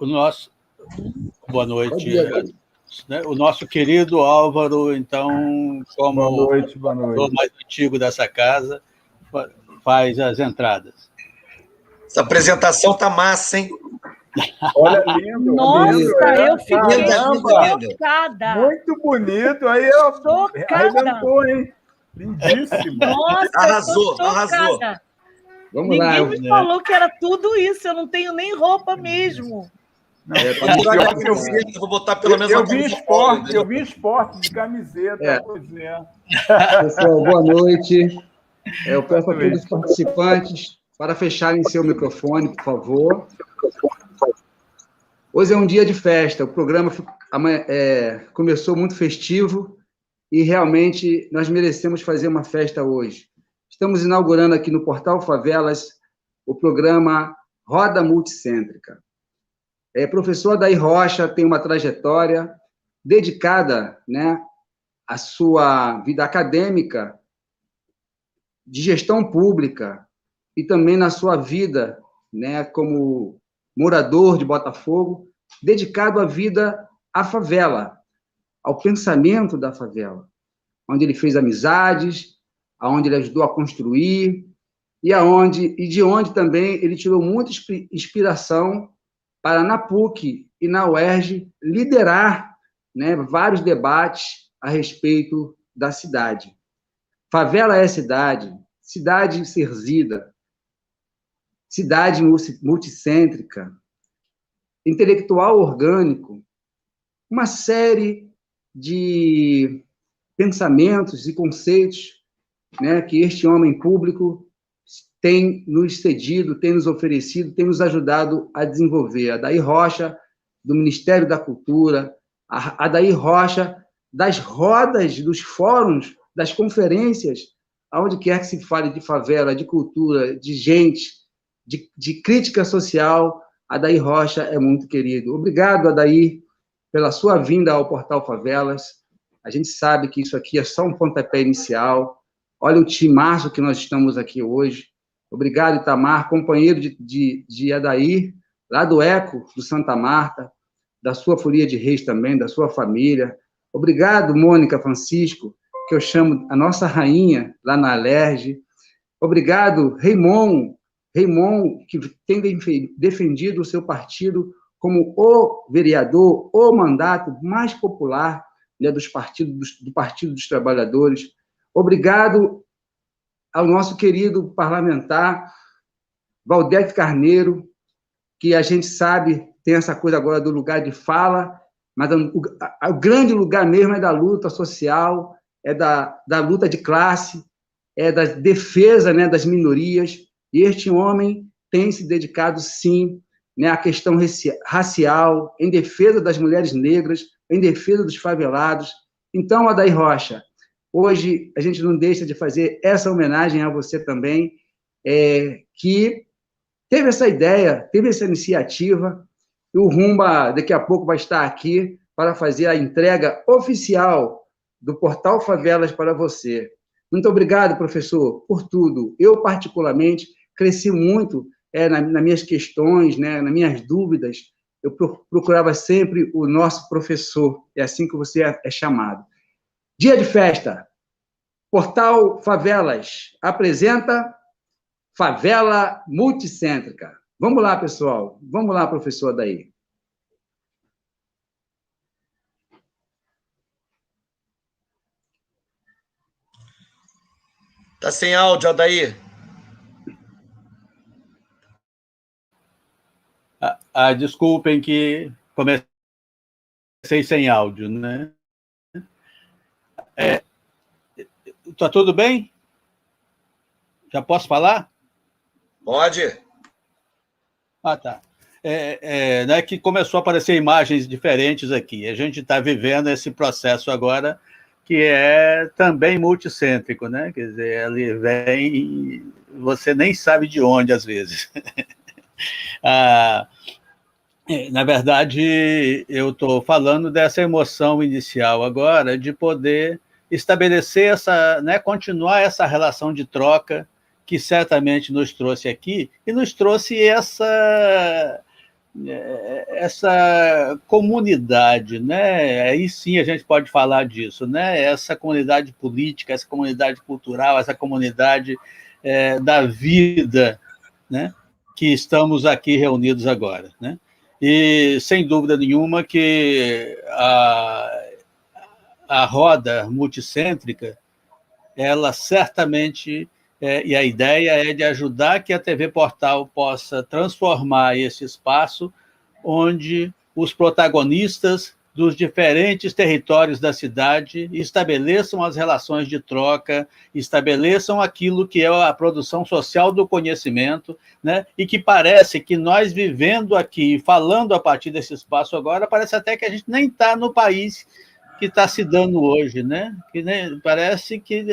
o nosso... Boa noite. Né? O nosso querido Álvaro, então, como boa noite. O mais antigo dessa casa, faz as entradas. Essa apresentação tá massa, hein? Olha, lindo. Nossa, lindo, eu fiquei chocada. Muito bonito. Aí eu arrebentou, hein? Lindíssimo. Nossa, arrasou, arrasou. Vamos lá. Ninguém me falou que era tudo isso. Eu não tenho nem roupa mesmo. Vou botar pelo menos eu vi esporte de camiseta. Pessoal, boa noite. Eu peço a todos os participantes para fecharem seu microfone, por favor. Hoje é um dia de festa. O programa começou muito festivo e realmente nós merecemos fazer uma festa hoje. Estamos inaugurando aqui no Portal Favelas o programa Roda Multicêntrica. Professor Adair Rocha tem uma trajetória dedicada, né, à sua vida acadêmica, de gestão pública, e também na sua vida, né, como morador de Botafogo, dedicado à vida à favela, ao pensamento da favela, onde ele fez amizades, aonde ele ajudou a construir, e de onde também ele tirou muita inspiração para, na PUC e na UERJ, liderar, né, vários debates a respeito da cidade. Favela é cidade, cidade serzida, cidade multicêntrica, intelectual orgânico, uma série de pensamentos e conceitos, né, que este homem público tem nos cedido, tem nos oferecido, tem nos ajudado a desenvolver. Adair Rocha, do Ministério da Cultura, Adair Rocha, das rodas, dos fóruns, das conferências, aonde quer que se fale de favela, de cultura, de gente, de crítica social, Adair Rocha é muito querido. Obrigado, Adair, pela sua vinda ao Portal Favelas. A gente sabe que isso aqui é só um pontapé inicial. Olha o timaço que nós estamos aqui hoje. Obrigado, Itamar, companheiro de Adair, lá do ECO, do Santa Marta, da sua Folia de Reis também, da sua família. Obrigado, Mônica Francisco, que eu chamo a nossa rainha, lá na Alerj. Obrigado, Raimon, que tem defendido o seu partido como o vereador, o mandato mais popular, né, do Partido dos Trabalhadores. Obrigado ao nosso querido parlamentar, Valdete Carneiro, que a gente sabe, tem essa coisa agora do lugar de fala, mas o grande lugar mesmo é da luta social, é da luta de classe, é da defesa, né, das minorias, e este homem tem se dedicado, sim, né, à questão racial, em defesa das mulheres negras, em defesa dos favelados. Então, Adair Rocha, hoje a gente não deixa de fazer essa homenagem a você também, que teve essa ideia, teve essa iniciativa, e o Rumba daqui a pouco vai estar aqui para fazer a entrega oficial do Portal Favelas para você. Muito obrigado, professor, por tudo. Eu, particularmente, cresci muito nas minhas questões, né, nas minhas dúvidas. Eu procurava sempre o nosso professor, é assim que você é chamado. Dia de festa. Portal Favelas apresenta Favela Multicêntrica. Vamos lá, pessoal. Vamos lá, professor Adair. Tá sem áudio, Adair. Desculpem que comecei sem áudio, né? Tá tudo bem? Já posso falar? Pode. Tá. Né, que começou a aparecer imagens diferentes aqui. A gente está vivendo esse processo agora que é também multicêntrico, né? Quer dizer, ele vem, você nem sabe de onde, às vezes. Na verdade, eu estou falando dessa emoção inicial agora de poder estabelecer né, continuar essa relação de troca que certamente nos trouxe aqui e nos trouxe essa comunidade, né? Aí sim a gente pode falar disso, né? Essa comunidade política, essa comunidade cultural, essa comunidade da vida, né? Que estamos aqui reunidos agora, né? E sem dúvida nenhuma que a roda multicêntrica, ela certamente, e a ideia é de ajudar que a TV Portal possa transformar esse espaço onde os protagonistas dos diferentes territórios da cidade estabeleçam as relações de troca, estabeleçam aquilo que é a produção social do conhecimento, né? E que parece que nós vivendo aqui, falando a partir desse espaço agora, parece até que a gente nem está no país que está se dando hoje, né? Que, né, parece que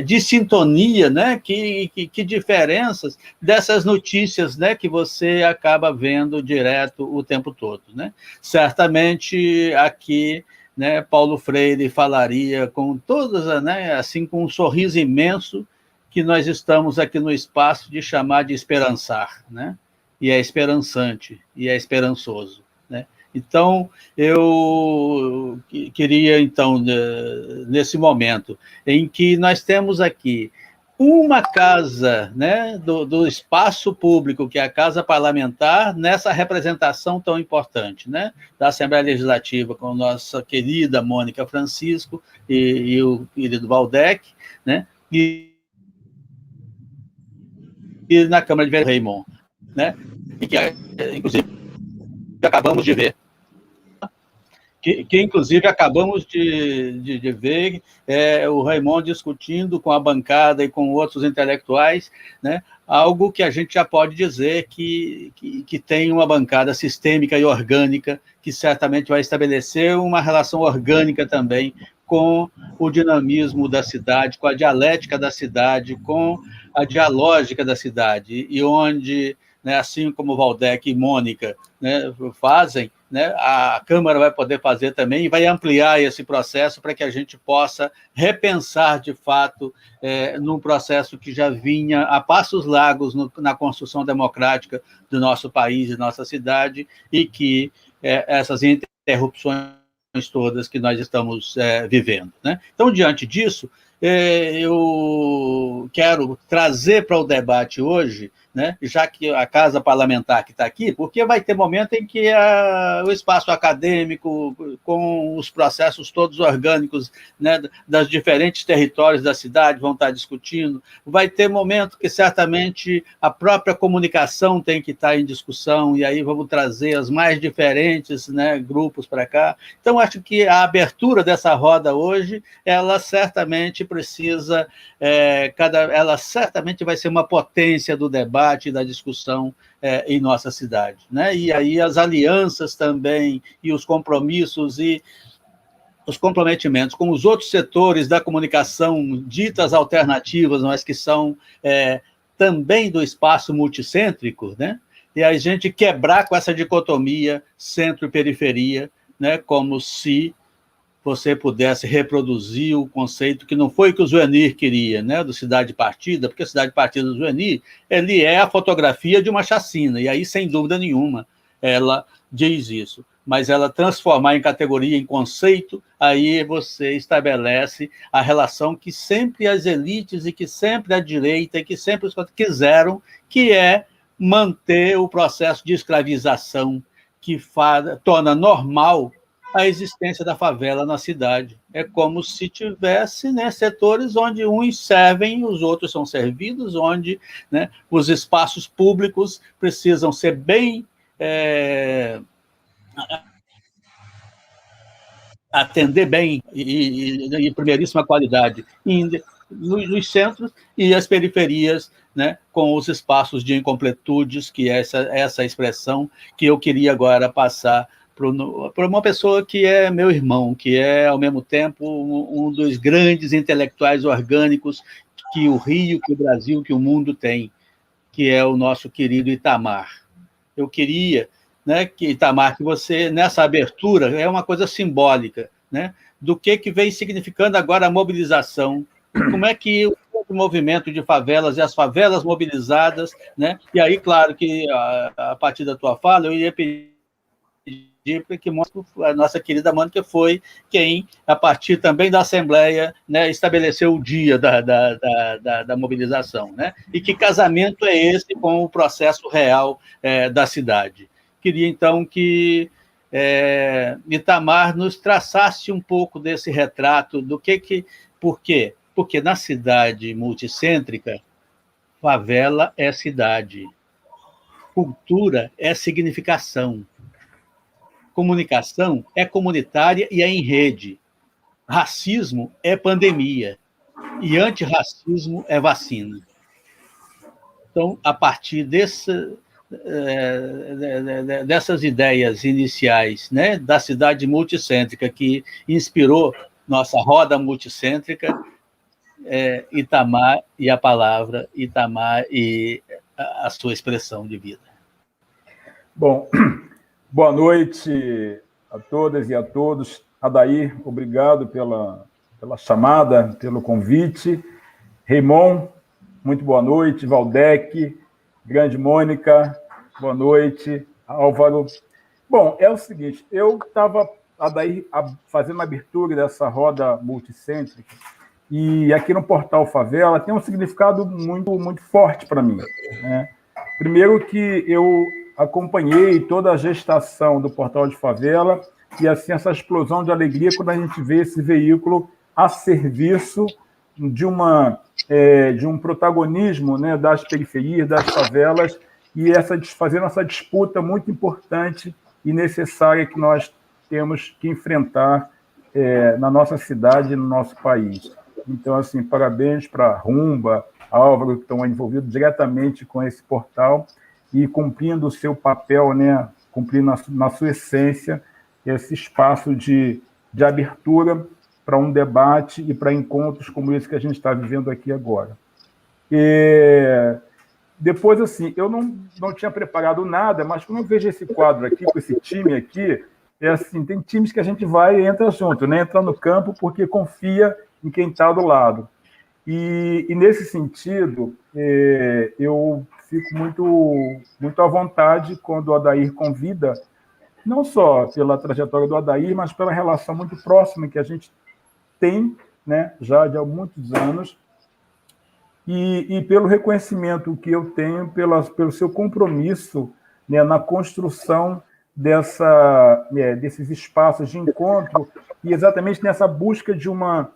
de sintonia, né? Que diferenças dessas notícias, né? Que você acaba vendo direto o tempo todo, né? Certamente aqui, né? Paulo Freire falaria com todas, né? Assim, com um sorriso imenso, que nós estamos aqui no espaço de chamar de esperançar, né? E é esperançante, e é esperançoso, né? Então, eu queria, então, nesse momento, em que nós temos aqui uma casa, né, do espaço público, que é a Casa Parlamentar, nessa representação tão importante, né, da Assembleia Legislativa, com a nossa querida Mônica Francisco e o querido Valdec, né, e na Câmara de Vereadores, Raymond, né, e que, inclusive, acabamos de ver, que inclusive acabamos de ver o Raymond discutindo com a bancada e com outros intelectuais, né, algo que a gente já pode dizer que tem uma bancada sistêmica e orgânica, que certamente vai estabelecer uma relação orgânica também com o dinamismo da cidade, com a dialética da cidade, com a dialógica da cidade, e onde, né, assim como Valdec e Mônica, né, fazem, né, a Câmara vai poder fazer também e vai ampliar esse processo para que a gente possa repensar, de fato, num processo que já vinha a passos largos na construção democrática do nosso país e nossa cidade, e que essas interrupções todas que nós estamos vivendo, né? Então, diante disso, eu quero trazer para o debate hoje, né, já que a Casa Parlamentar que está aqui, porque vai ter momento em que o espaço acadêmico, com os processos todos orgânicos, né, das diferentes territórios da cidade vão estar discutindo, vai ter momento que certamente a própria comunicação tem que estar em discussão, e aí vamos trazer os mais diferentes, né, grupos para cá. Então, acho que a abertura dessa roda hoje, ela certamente precisa, ela certamente vai ser uma potência do debate e da discussão em nossa cidade, né? E aí as alianças também, e os compromissos e os comprometimentos com os outros setores da comunicação ditas alternativas, mas que são também do espaço multicêntrico, né? E a gente quebrar com essa dicotomia centro e periferia, né? Como se você pudesse reproduzir o conceito que não foi que o Zuenir queria, né, do Cidade Partida, porque a Cidade Partida do Zuenir, ele é a fotografia de uma chacina, e aí, sem dúvida nenhuma, ela diz isso. Mas ela transformar em categoria, em conceito, aí você estabelece a relação que sempre as elites e que sempre a direita e que sempre os quiseram, que é manter o processo de escravização que torna normal a existência da favela na cidade. É como se tivesse, né, setores onde uns servem e os outros são servidos, onde, né, os espaços públicos precisam ser bem atender bem e primeiríssima qualidade nos centros, e as periferias, né, com os espaços de incompletudes, que é essa expressão que eu queria agora passar para uma pessoa que é meu irmão, que é, ao mesmo tempo, um dos grandes intelectuais orgânicos que o Rio, que o Brasil, que o mundo tem, que é o nosso querido Itamar. Eu queria, né, que, Itamar, que você, nessa abertura, é uma coisa simbólica, né, do que vem significando agora a mobilização, como é que o movimento de favelas e as favelas mobilizadas, né? E aí, claro que a partir da tua fala, eu ia pedir para que a nossa querida Mônica foi quem, a partir também da Assembleia, né, estabeleceu o dia da mobilização, né? E que casamento é esse com o processo real da cidade. Queria, então, que Itamar nos traçasse um pouco desse retrato do por quê? Porque na cidade multicêntrica, favela é cidade, cultura é significação, comunicação é comunitária e é em rede, racismo é pandemia e antirracismo é vacina. Então, a partir dessas ideias iniciais, né, da cidade multicêntrica que inspirou nossa roda multicêntrica, Itamar e a palavra, Itamar e a sua expressão de vida. Bom, boa noite a todas e a todos. Adair, obrigado pela chamada, pelo convite. Raymond, muito boa noite. Valdec, grande Mônica, boa noite. Álvaro. Bom, é o seguinte, eu estava, Adair, fazendo a abertura dessa roda multicêntrica, e aqui no Portal Favela tem um significado muito, muito forte para mim, né? Primeiro que eu acompanhei toda a gestação do Portal de Favela e, assim, essa explosão de alegria quando a gente vê esse veículo a serviço de um protagonismo, né, das periferias, das favelas, e fazendo essa disputa muito importante e necessária que nós temos que enfrentar na nossa cidade e no nosso país. Então, assim, parabéns para a Rumba, Álvaro, que estão envolvidos diretamente com esse portal e cumprindo o seu papel, né, cumprindo na sua essência esse espaço de abertura para um debate e para encontros como esse que a gente está vivendo aqui agora. Depois, assim, eu não tinha preparado nada, mas quando eu vejo esse quadro aqui, com esse time aqui, assim, tem times que a gente vai e entra junto, né? Entra no campo porque confia em quem está do lado. E nesse sentido, eu fico muito à vontade quando o Adair convida, não só pela trajetória do Adair, mas pela relação muito próxima que a gente tem, né, já de há muitos anos, e pelo reconhecimento que eu tenho pelo seu compromisso, né, na construção desses espaços de encontro e exatamente nessa busca de uma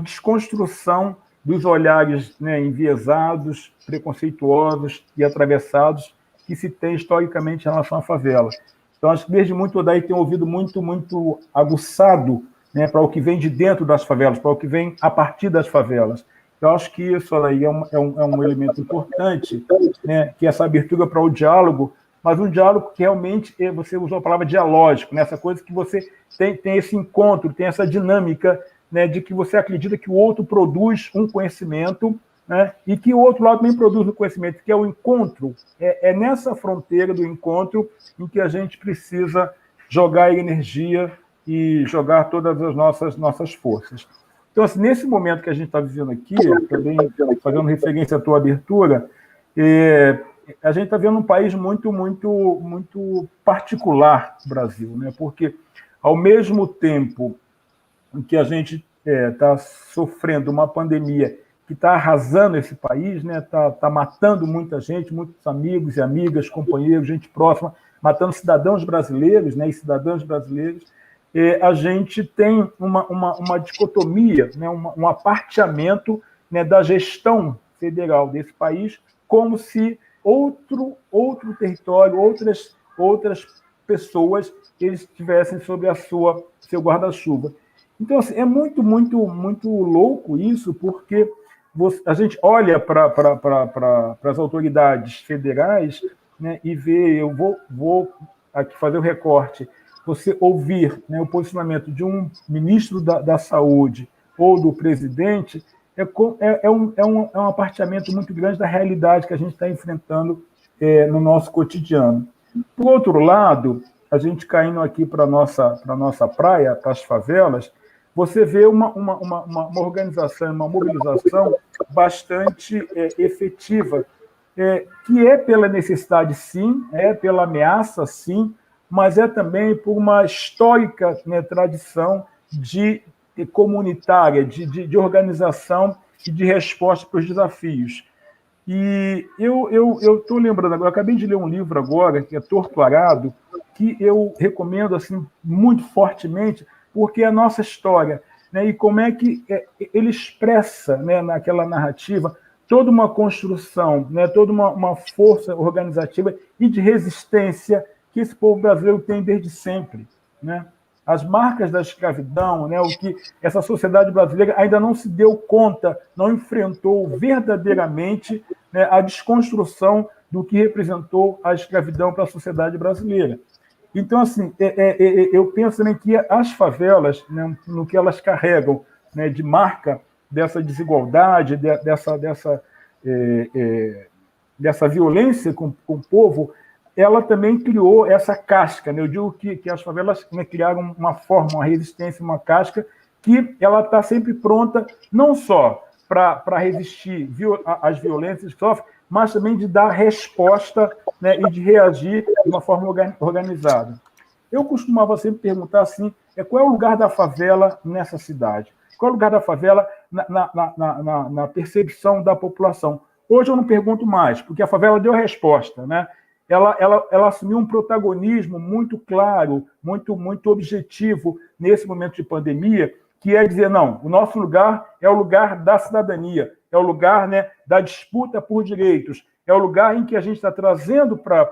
desconstrução dos olhares, né, enviesados, preconceituosos e atravessados que se tem historicamente em relação à favela. Então, acho que desde muito o Adair tem ouvido muito, muito aguçado, né, para o que vem de dentro das favelas, para o que vem a partir das favelas. Eu acho que isso aí é um elemento importante, né, que é essa abertura para o diálogo, mas um diálogo que realmente, você usou a palavra dialógico, né, essa coisa que você tem esse encontro, tem essa dinâmica, né, de que você acredita que o outro produz um conhecimento, né, e que o outro lado também produz um conhecimento, que é o encontro. É nessa fronteira do encontro em que a gente precisa jogar energia e jogar todas as nossas forças. Então, assim, nesse momento que a gente está vivendo aqui, também fazendo referência à tua abertura, a gente está vendo um país muito, muito, muito particular, o Brasil, né? Porque, ao mesmo tempo em que a gente está sofrendo uma pandemia que está arrasando esse país, né? Tá matando muita gente, muitos amigos e amigas, companheiros, gente próxima, matando cidadãos brasileiros, né? E cidadãs brasileiros. A gente tem uma dicotomia, né? Um aparteamento, né, da gestão federal desse país, como se outro território, outras pessoas, eles estivessem sobre seu guarda-chuva. Então, assim, é muito, muito, muito louco isso, porque a gente olha para as autoridades federais, né, e vê, eu vou aqui fazer o recorte, você ouvir, né, o posicionamento de um ministro da Saúde ou do presidente, é um apartamento muito grande da realidade que a gente está enfrentando no nosso cotidiano. Por outro lado, a gente caindo aqui para a nossa praia, para as favelas, você vê uma organização, uma mobilização bastante efetiva, que é pela necessidade, sim, é pela ameaça, sim, mas é também por uma histórica, né, tradição de comunitária, de organização e de resposta para os desafios. E eu estou lembrando agora, acabei de ler um livro agora, que é Torturado, que eu recomendo assim, muito fortemente, porque é a nossa história, né, e como é que ele expressa, né, naquela narrativa toda uma construção, né, toda uma força organizativa e de resistência que esse povo brasileiro tem desde sempre, né? As marcas da escravidão, né, o que essa sociedade brasileira ainda não se deu conta, não enfrentou verdadeiramente, né, a desconstrução do que representou a escravidão para a sociedade brasileira. Então, assim, eu penso também que as favelas, né, no que elas carregam, né, de marca dessa desigualdade, dessa violência com o povo, ela também criou essa casca, né? Eu digo que as favelas, né, criaram uma forma, uma resistência, uma casca, que ela está sempre pronta, não só para resistir às violências que sofre, mas também de dar resposta, né, e de reagir de uma forma organizada. Eu costumava sempre perguntar assim, qual é o lugar da favela nessa cidade? Qual é o lugar da favela na percepção da população? Hoje eu não pergunto mais, porque a favela deu a resposta, né? Ela assumiu um protagonismo muito claro, muito objetivo nesse momento de pandemia, que é dizer, não, o nosso lugar é o lugar da cidadania, é o lugar, né, da disputa por direitos, é o lugar em que a gente está trazendo para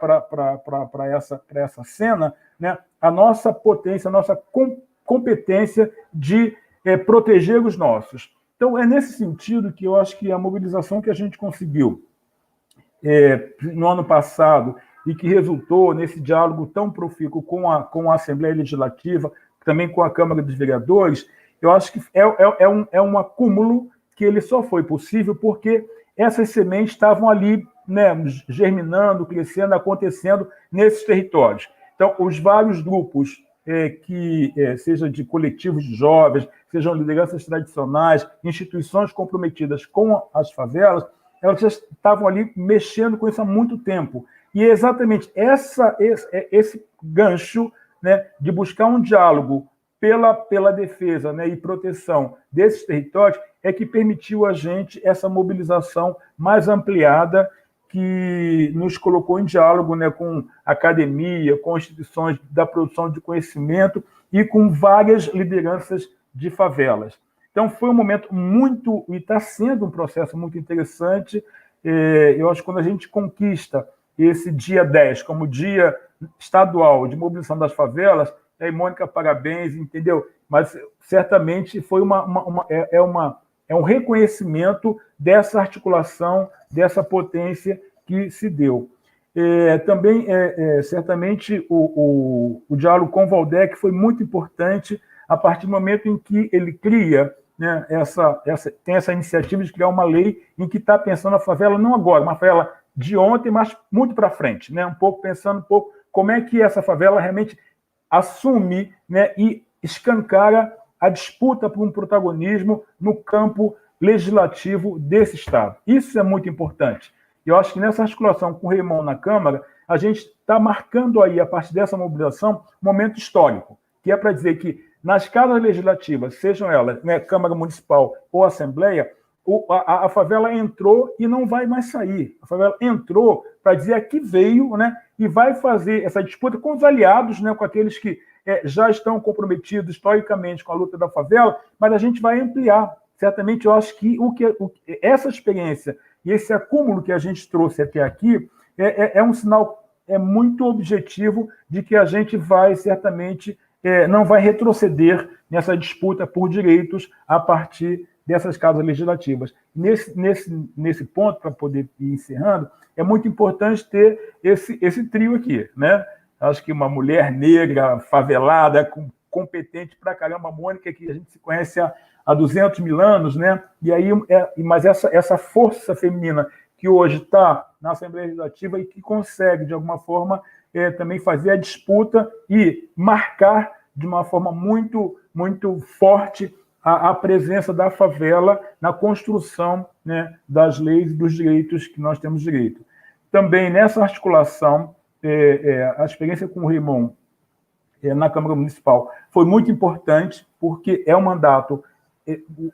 essa cena, né, a nossa potência, a nossa competência de proteger os nossos. Então, é nesse sentido que eu acho que a mobilização que a gente conseguiu no ano passado e que resultou nesse diálogo tão profícuo com a Assembleia Legislativa, também com a Câmara dos Vereadores, eu acho que é um acúmulo que ele só foi possível porque essas sementes estavam ali, né, germinando, crescendo, acontecendo nesses territórios. Então, os vários grupos seja de coletivos de jovens, sejam lideranças tradicionais, instituições comprometidas com as favelas, elas já estavam ali mexendo com isso há muito tempo. E é exatamente esse gancho, né, de buscar um diálogo pela defesa, né, e proteção desses territórios é que permitiu a gente essa mobilização mais ampliada que nos colocou em diálogo, né, com a academia, com instituições da produção de conhecimento e com várias lideranças de favelas. Então, foi um momento muito, e está sendo um processo muito interessante. Eu acho que quando a gente conquista esse dia 10 como dia estadual de mobilização das favelas, aí, Mônica, parabéns, entendeu? Mas, certamente, foi um reconhecimento dessa articulação, dessa potência que se deu. Também, certamente, o diálogo com o Valdec foi muito importante a partir do momento em que ele cria, né, tem essa iniciativa de criar uma lei em que está pensando a favela, não agora, uma favela de ontem, mas muito para frente, né, pensando um pouco como é que essa favela realmente assume, né, e escancara a disputa por um protagonismo no campo legislativo desse Estado. Isso é muito importante. Eu acho que nessa articulação com o Raymond na Câmara, a gente está marcando aí, a partir dessa mobilização, um momento histórico, que é para dizer que nas casas legislativas, sejam elas, né, Câmara Municipal ou Assembleia, a favela entrou e não vai mais sair. A favela entrou para dizer aqui veio, né, e vai fazer essa disputa com os aliados, né, com aqueles que já estão comprometidos historicamente com a luta da favela, mas a gente vai ampliar. Certamente, eu acho que essa experiência e esse acúmulo que a gente trouxe até aqui é um sinal muito objetivo de que a gente vai, certamente, não vai retroceder nessa disputa por direitos a partir dessas casas legislativas. Nesse ponto, para poder ir encerrando, é muito importante ter esse trio aqui, né? Acho que uma mulher negra, favelada, competente pra caramba, a Mônica, que a gente se conhece há 200 mil anos, né? E aí, mas essa força feminina que hoje está na Assembleia Legislativa e que consegue, de alguma forma, também fazer a disputa e marcar de uma forma muito, muito forte a presença da favela na construção, né, das leis e dos direitos que nós temos direito. Também nessa articulação, a experiência com o Raymond na Câmara Municipal foi muito importante, porque é um mandato,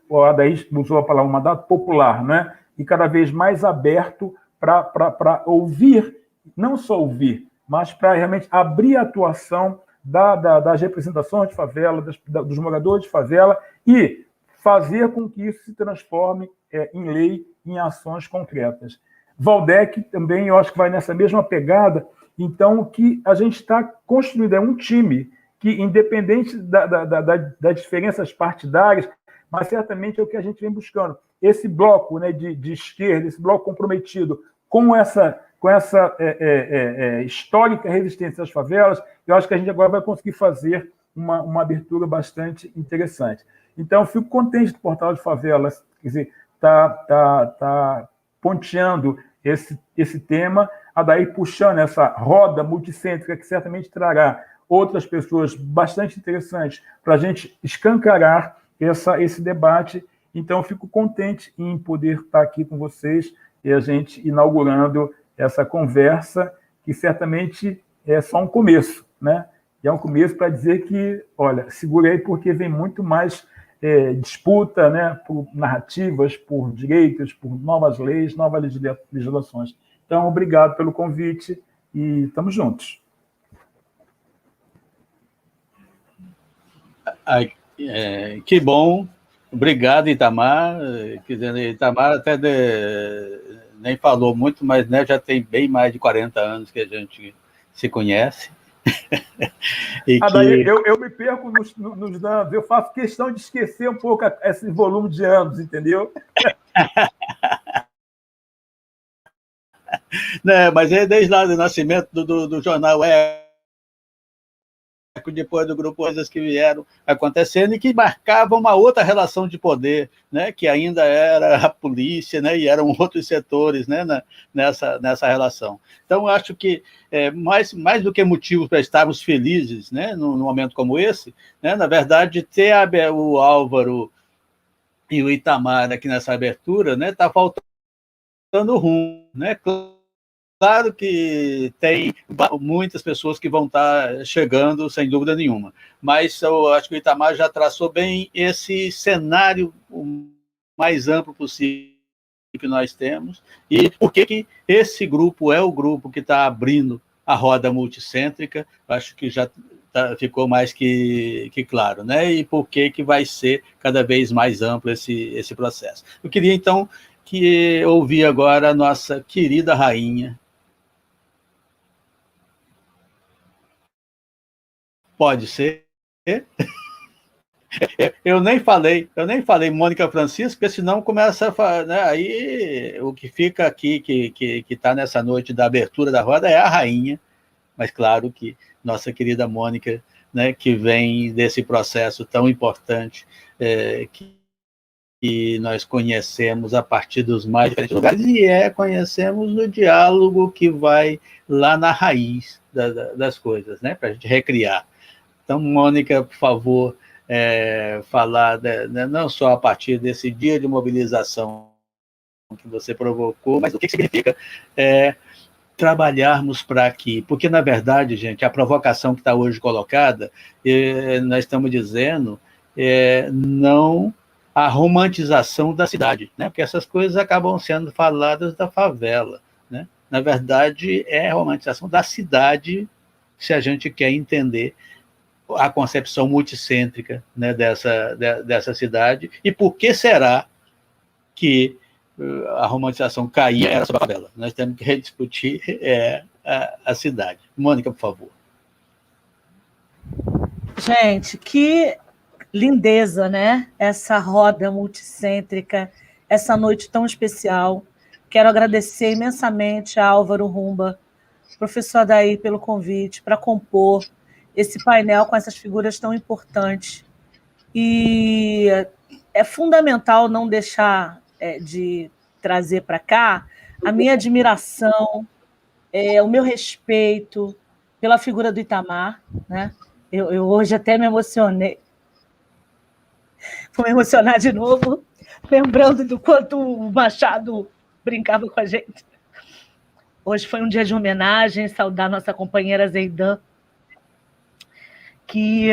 o Adair usou a palavra, um mandato popular, né? E cada vez mais aberto para ouvir, não só ouvir, mas para realmente abrir a atuação das representações de favela, dos moradores de favela, e fazer com que isso se transforme em lei, em ações concretas. Valdec também, eu acho que vai nessa mesma pegada. Então, o que a gente está construindo é um time que, independente das diferenças partidárias, mas certamente é o que a gente vem buscando. Esse bloco, né, de esquerda, esse bloco comprometido com essa histórica resistência às favelas, eu acho que a gente agora vai conseguir fazer uma abertura bastante interessante. Então, eu fico contente do Portal de Favelas, quer dizer, tá ponteando esse tema, a daí puxando essa roda multicêntrica que certamente trará outras pessoas bastante interessantes para a gente escancarar esse debate. Então, eu fico contente em poder estar aqui com vocês e a gente inaugurando essa conversa, que certamente é só um começo, né? E é um começo para dizer que, olha, segurei porque vem muito mais disputa, né, por narrativas, por direitos, por novas leis, novas legislações. Então, obrigado pelo convite e estamos juntos. Que bom. Obrigado, Itamar. Itamar até nem falou muito, mas, né, já tem bem mais de 40 anos que a gente se conhece. Daí eu me perco nos anos, eu faço questão de esquecer um pouco esse volume de anos, entendeu? Não, mas é desde lá do nascimento do jornal depois do grupo, coisas que vieram acontecendo e que marcavam uma outra relação de poder, né, que ainda era a polícia, né, e eram outros setores, né, nessa relação. Então, acho que mais do que motivos para estarmos felizes, né, num momento como esse, né, na verdade, ter o Álvaro e o Itamar aqui nessa abertura, né, está faltando rumo, né? Claro que tem muitas pessoas que vão estar chegando, sem dúvida nenhuma, mas eu acho que o Itamar já traçou bem esse cenário o mais amplo possível que nós temos e por que esse grupo é o grupo que está abrindo a roda multicêntrica. Acho que já ficou mais que claro, né? E por que vai ser cada vez mais amplo esse processo. Eu queria, então, ouvir agora a nossa querida rainha. Pode ser. Eu nem falei Mônica Francisco, porque senão começa a falar, né? Aí o que fica aqui, que está nessa noite da abertura da roda, é a rainha, mas claro que nossa querida Mônica, né, que vem desse processo tão importante, que nós conhecemos a partir dos mais diferentes lugares, e conhecemos no diálogo que vai lá na raiz das coisas, né, para a gente recriar. Então, Mônica, por favor, falar não só a partir desse dia de mobilização que você provocou, mas o que significa trabalharmos para aqui. Porque, na verdade, gente, a provocação que está hoje colocada, nós estamos dizendo, não a romantização da cidade, né? Porque essas coisas acabam sendo faladas da favela, né? Na verdade, é a romantização da cidade, se a gente quer entender a concepção multicêntrica, né, dessa cidade, e por que será que a romantização caía era sobre a favela. Nós temos que rediscutir a cidade. Mônica, por favor. Gente, que lindeza, né? Essa roda multicêntrica, essa noite tão especial. Quero agradecer imensamente a Álvaro Rumba, professor Adair, pelo convite para compor esse painel com essas figuras tão importantes. E é fundamental não deixar de trazer para cá a minha admiração, o meu respeito pela figura do Itamar, né? Eu hoje até me emocionei. Vou me emocionar de novo, lembrando do quanto o Machado brincava com a gente. Hoje foi um dia de homenagem, saudar nossa companheira Zeidan, que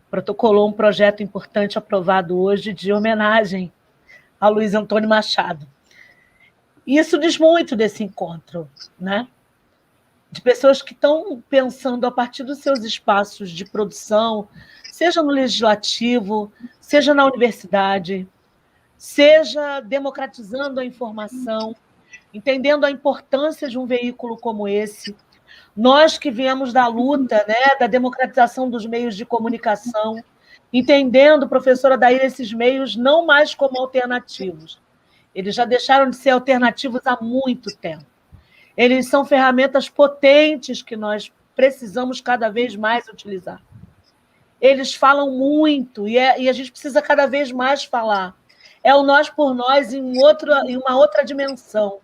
protocolou um projeto importante aprovado hoje de homenagem a Luiz Antônio Machado. E isso diz muito desse encontro, né? De pessoas que estão pensando a partir dos seus espaços de produção, seja no legislativo, seja na universidade, seja democratizando a informação, entendendo a importância de um veículo como esse. Nós que viemos da luta, né, da democratização dos meios de comunicação, entendendo, professora Adair, esses meios não mais como alternativos. Eles já deixaram de ser alternativos há muito tempo. Eles são ferramentas potentes que nós precisamos cada vez mais utilizar. Eles falam muito e a gente precisa cada vez mais falar. É o nós por nós em uma outra dimensão,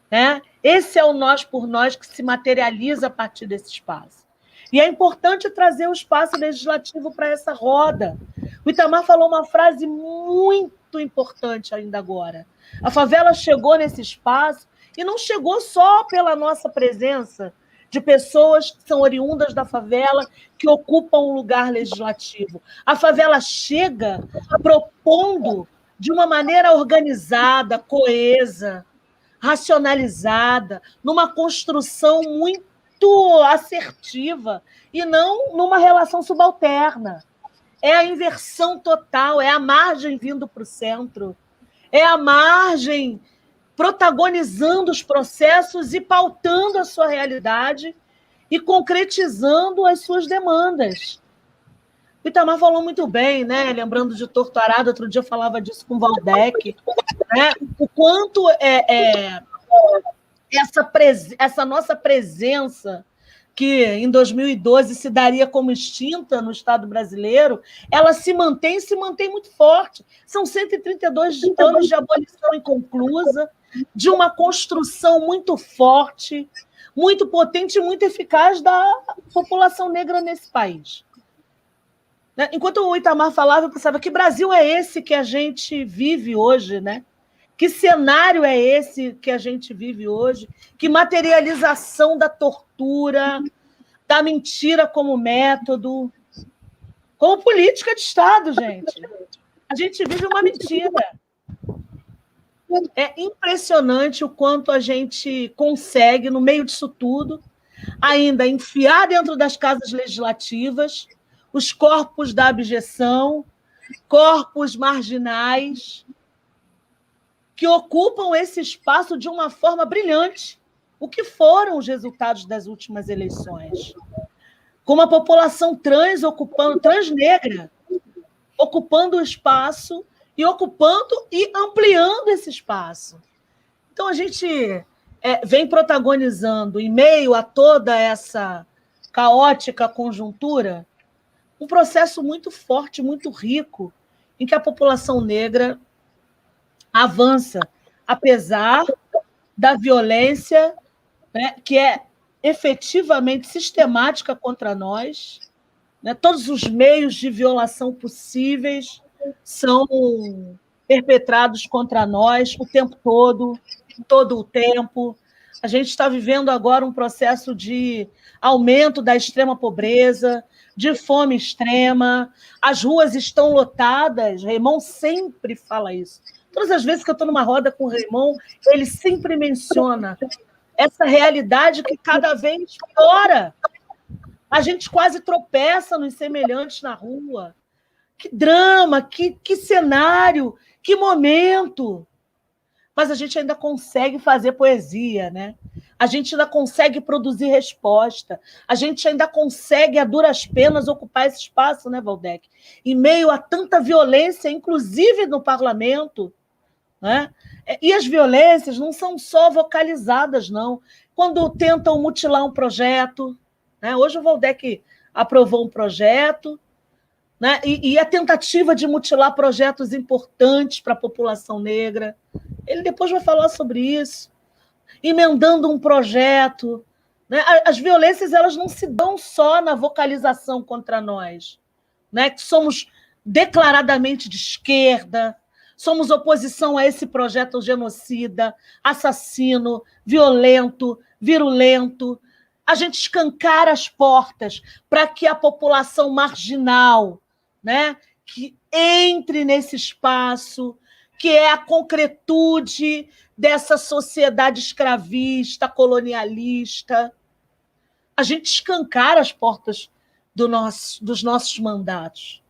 né? Esse é o nós por nós que se materializa a partir desse espaço. E é importante trazer o espaço legislativo para essa roda. O Itamar falou uma frase muito importante ainda agora. A favela chegou nesse espaço e não chegou só pela nossa presença de pessoas que são oriundas da favela, que ocupam um lugar legislativo. A favela chega propondo de uma maneira organizada, coesa, racionalizada, numa construção muito assertiva e não numa relação subalterna. É a inversão total, é a margem vindo para o centro, é a margem protagonizando os processos e pautando a sua realidade e concretizando as suas demandas. O Itamar falou muito bem, né? Lembrando de Torto Arado, outro dia eu falava disso com o Valdec, né? O quanto essa nossa presença, que em 2012 se daria como extinta no Estado brasileiro, ela se mantém muito forte. São 132 anos de abolição inconclusa, de uma construção muito forte, muito potente e muito eficaz da população negra nesse país. Enquanto o Itamar falava, eu pensava, que Brasil é esse que a gente vive hoje, né? Que cenário é esse que a gente vive hoje? Que materialização da tortura, da mentira como método, como política de Estado, gente. A gente vive uma mentira. É impressionante o quanto a gente consegue, no meio disso tudo, ainda enfiar dentro das casas legislativas os corpos da abjeção, corpos marginais, que ocupam esse espaço de uma forma brilhante. O que foram os resultados das últimas eleições? Com uma população transnegra, ocupando o espaço e ocupando e ampliando esse espaço. Então, a gente vem protagonizando, em meio a toda essa caótica conjuntura, um processo muito forte, muito rico, em que a população negra avança, apesar da violência, né, que é efetivamente sistemática contra nós, né? Todos os meios de violação possíveis são perpetrados contra nós o tempo todo o tempo. A gente está vivendo agora um processo de aumento da extrema pobreza, de fome extrema, as ruas estão lotadas, Raymond sempre fala isso. Todas as vezes que eu estou numa roda com o Raymond, ele sempre menciona essa realidade que cada vez piora. A gente quase tropeça nos semelhantes na rua. Que drama, que cenário, que momento. Mas a gente ainda consegue fazer poesia, né? A gente ainda consegue produzir resposta. A gente ainda consegue, a duras penas, ocupar esse espaço, né, Valdec? Em meio a tanta violência, inclusive no parlamento, né? E as violências não são só vocalizadas, não. Quando tentam mutilar um projeto, né? Hoje o Valdec aprovou um projeto, né? E a tentativa de mutilar projetos importantes para a população negra. Ele depois vai falar sobre isso. Emendando um projeto. Né? As violências elas não se dão só na vocalização contra nós, né? Que somos declaradamente de esquerda, somos oposição a esse projeto genocida, assassino, violento, virulento. A gente escancara as portas para que a população marginal, né, que entre nesse espaço, que é a concretude dessa sociedade escravista, colonialista. A gente escancara as portas dos nossos mandatos.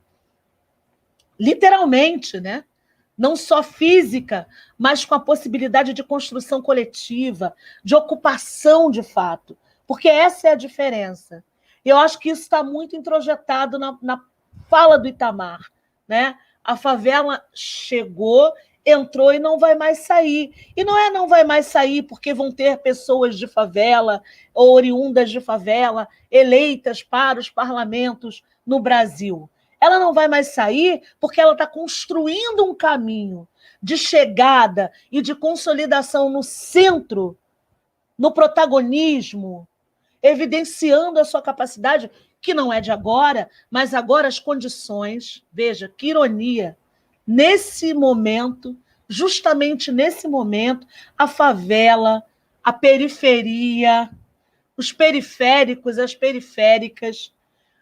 Literalmente, né? Não só física, mas com a possibilidade de construção coletiva, de ocupação de fato, porque essa é a diferença. Eu acho que isso está muito introjetado na fala do Itamar, né? A favela chegou, entrou e não vai mais sair. E não vai mais sair porque vão ter pessoas de favela ou oriundas de favela eleitas para os parlamentos no Brasil. Ela não vai mais sair porque ela está construindo um caminho de chegada e de consolidação no centro, no protagonismo, evidenciando a sua capacidade, que não é de agora, mas agora as condições, veja, que ironia, nesse momento, justamente nesse momento, a favela, a periferia, os periféricos, as periféricas,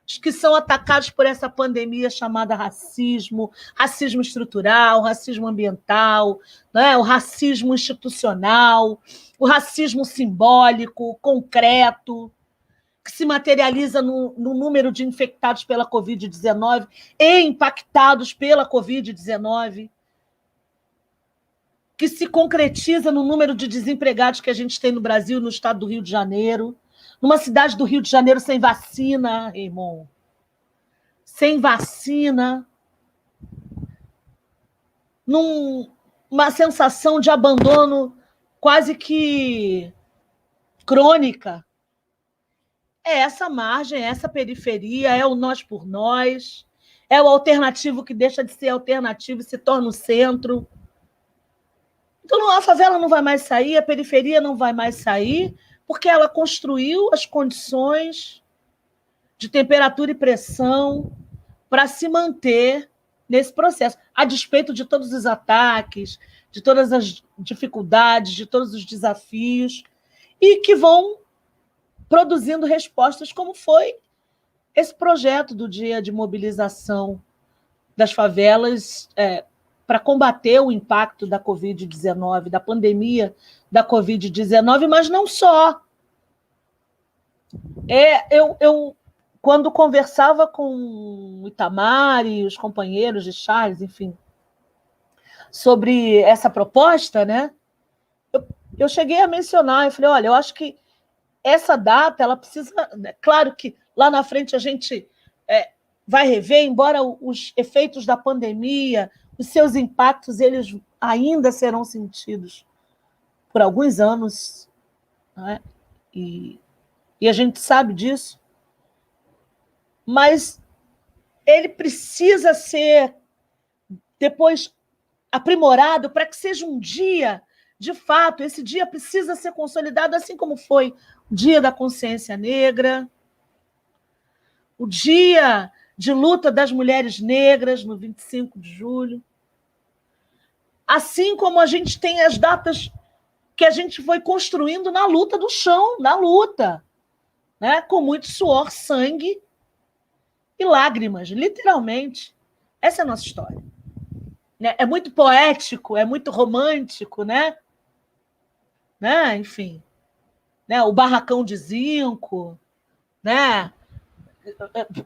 os que são atacados por essa pandemia chamada racismo, racismo estrutural, racismo ambiental, né? O racismo institucional, o racismo simbólico, concreto, que se materializa no número de infectados pela Covid-19 e impactados pela Covid-19, que se concretiza no número de desempregados que a gente tem no Brasil, no estado do Rio de Janeiro, numa cidade do Rio de Janeiro sem vacina, irmão. Sem vacina. Numa sensação de abandono quase que crônica. É essa margem, é essa periferia, é o nós por nós, é o alternativo que deixa de ser alternativo e se torna o centro. Então, a favela não vai mais sair, a periferia não vai mais sair, porque ela construiu as condições de temperatura e pressão para se manter nesse processo, a despeito de todos os ataques, de todas as dificuldades, de todos os desafios, e que vão produzindo respostas, como foi esse projeto do dia de mobilização das favelas para combater o impacto da Covid-19, da pandemia da Covid-19, mas não só. Eu quando conversava com o Itamar e os companheiros de Charles, enfim, sobre essa proposta, né, eu cheguei a mencionar, eu falei, olha, eu acho que essa data, ela precisa... Claro que lá na frente a gente vai rever, embora os efeitos da pandemia, os seus impactos, eles ainda serão sentidos por alguns anos, né? E a gente sabe disso, mas ele precisa ser depois aprimorado para que seja um dia, de fato, esse dia precisa ser consolidado, assim como foi o Dia da Consciência Negra, o Dia de Luta das Mulheres Negras, no 25 de julho. Assim como a gente tem as datas que a gente foi construindo na luta do chão, na luta, né? Com muito suor, sangue e lágrimas, literalmente. Essa é a nossa história. É muito poético, é muito romântico, né? Enfim, né? O barracão de zinco, né?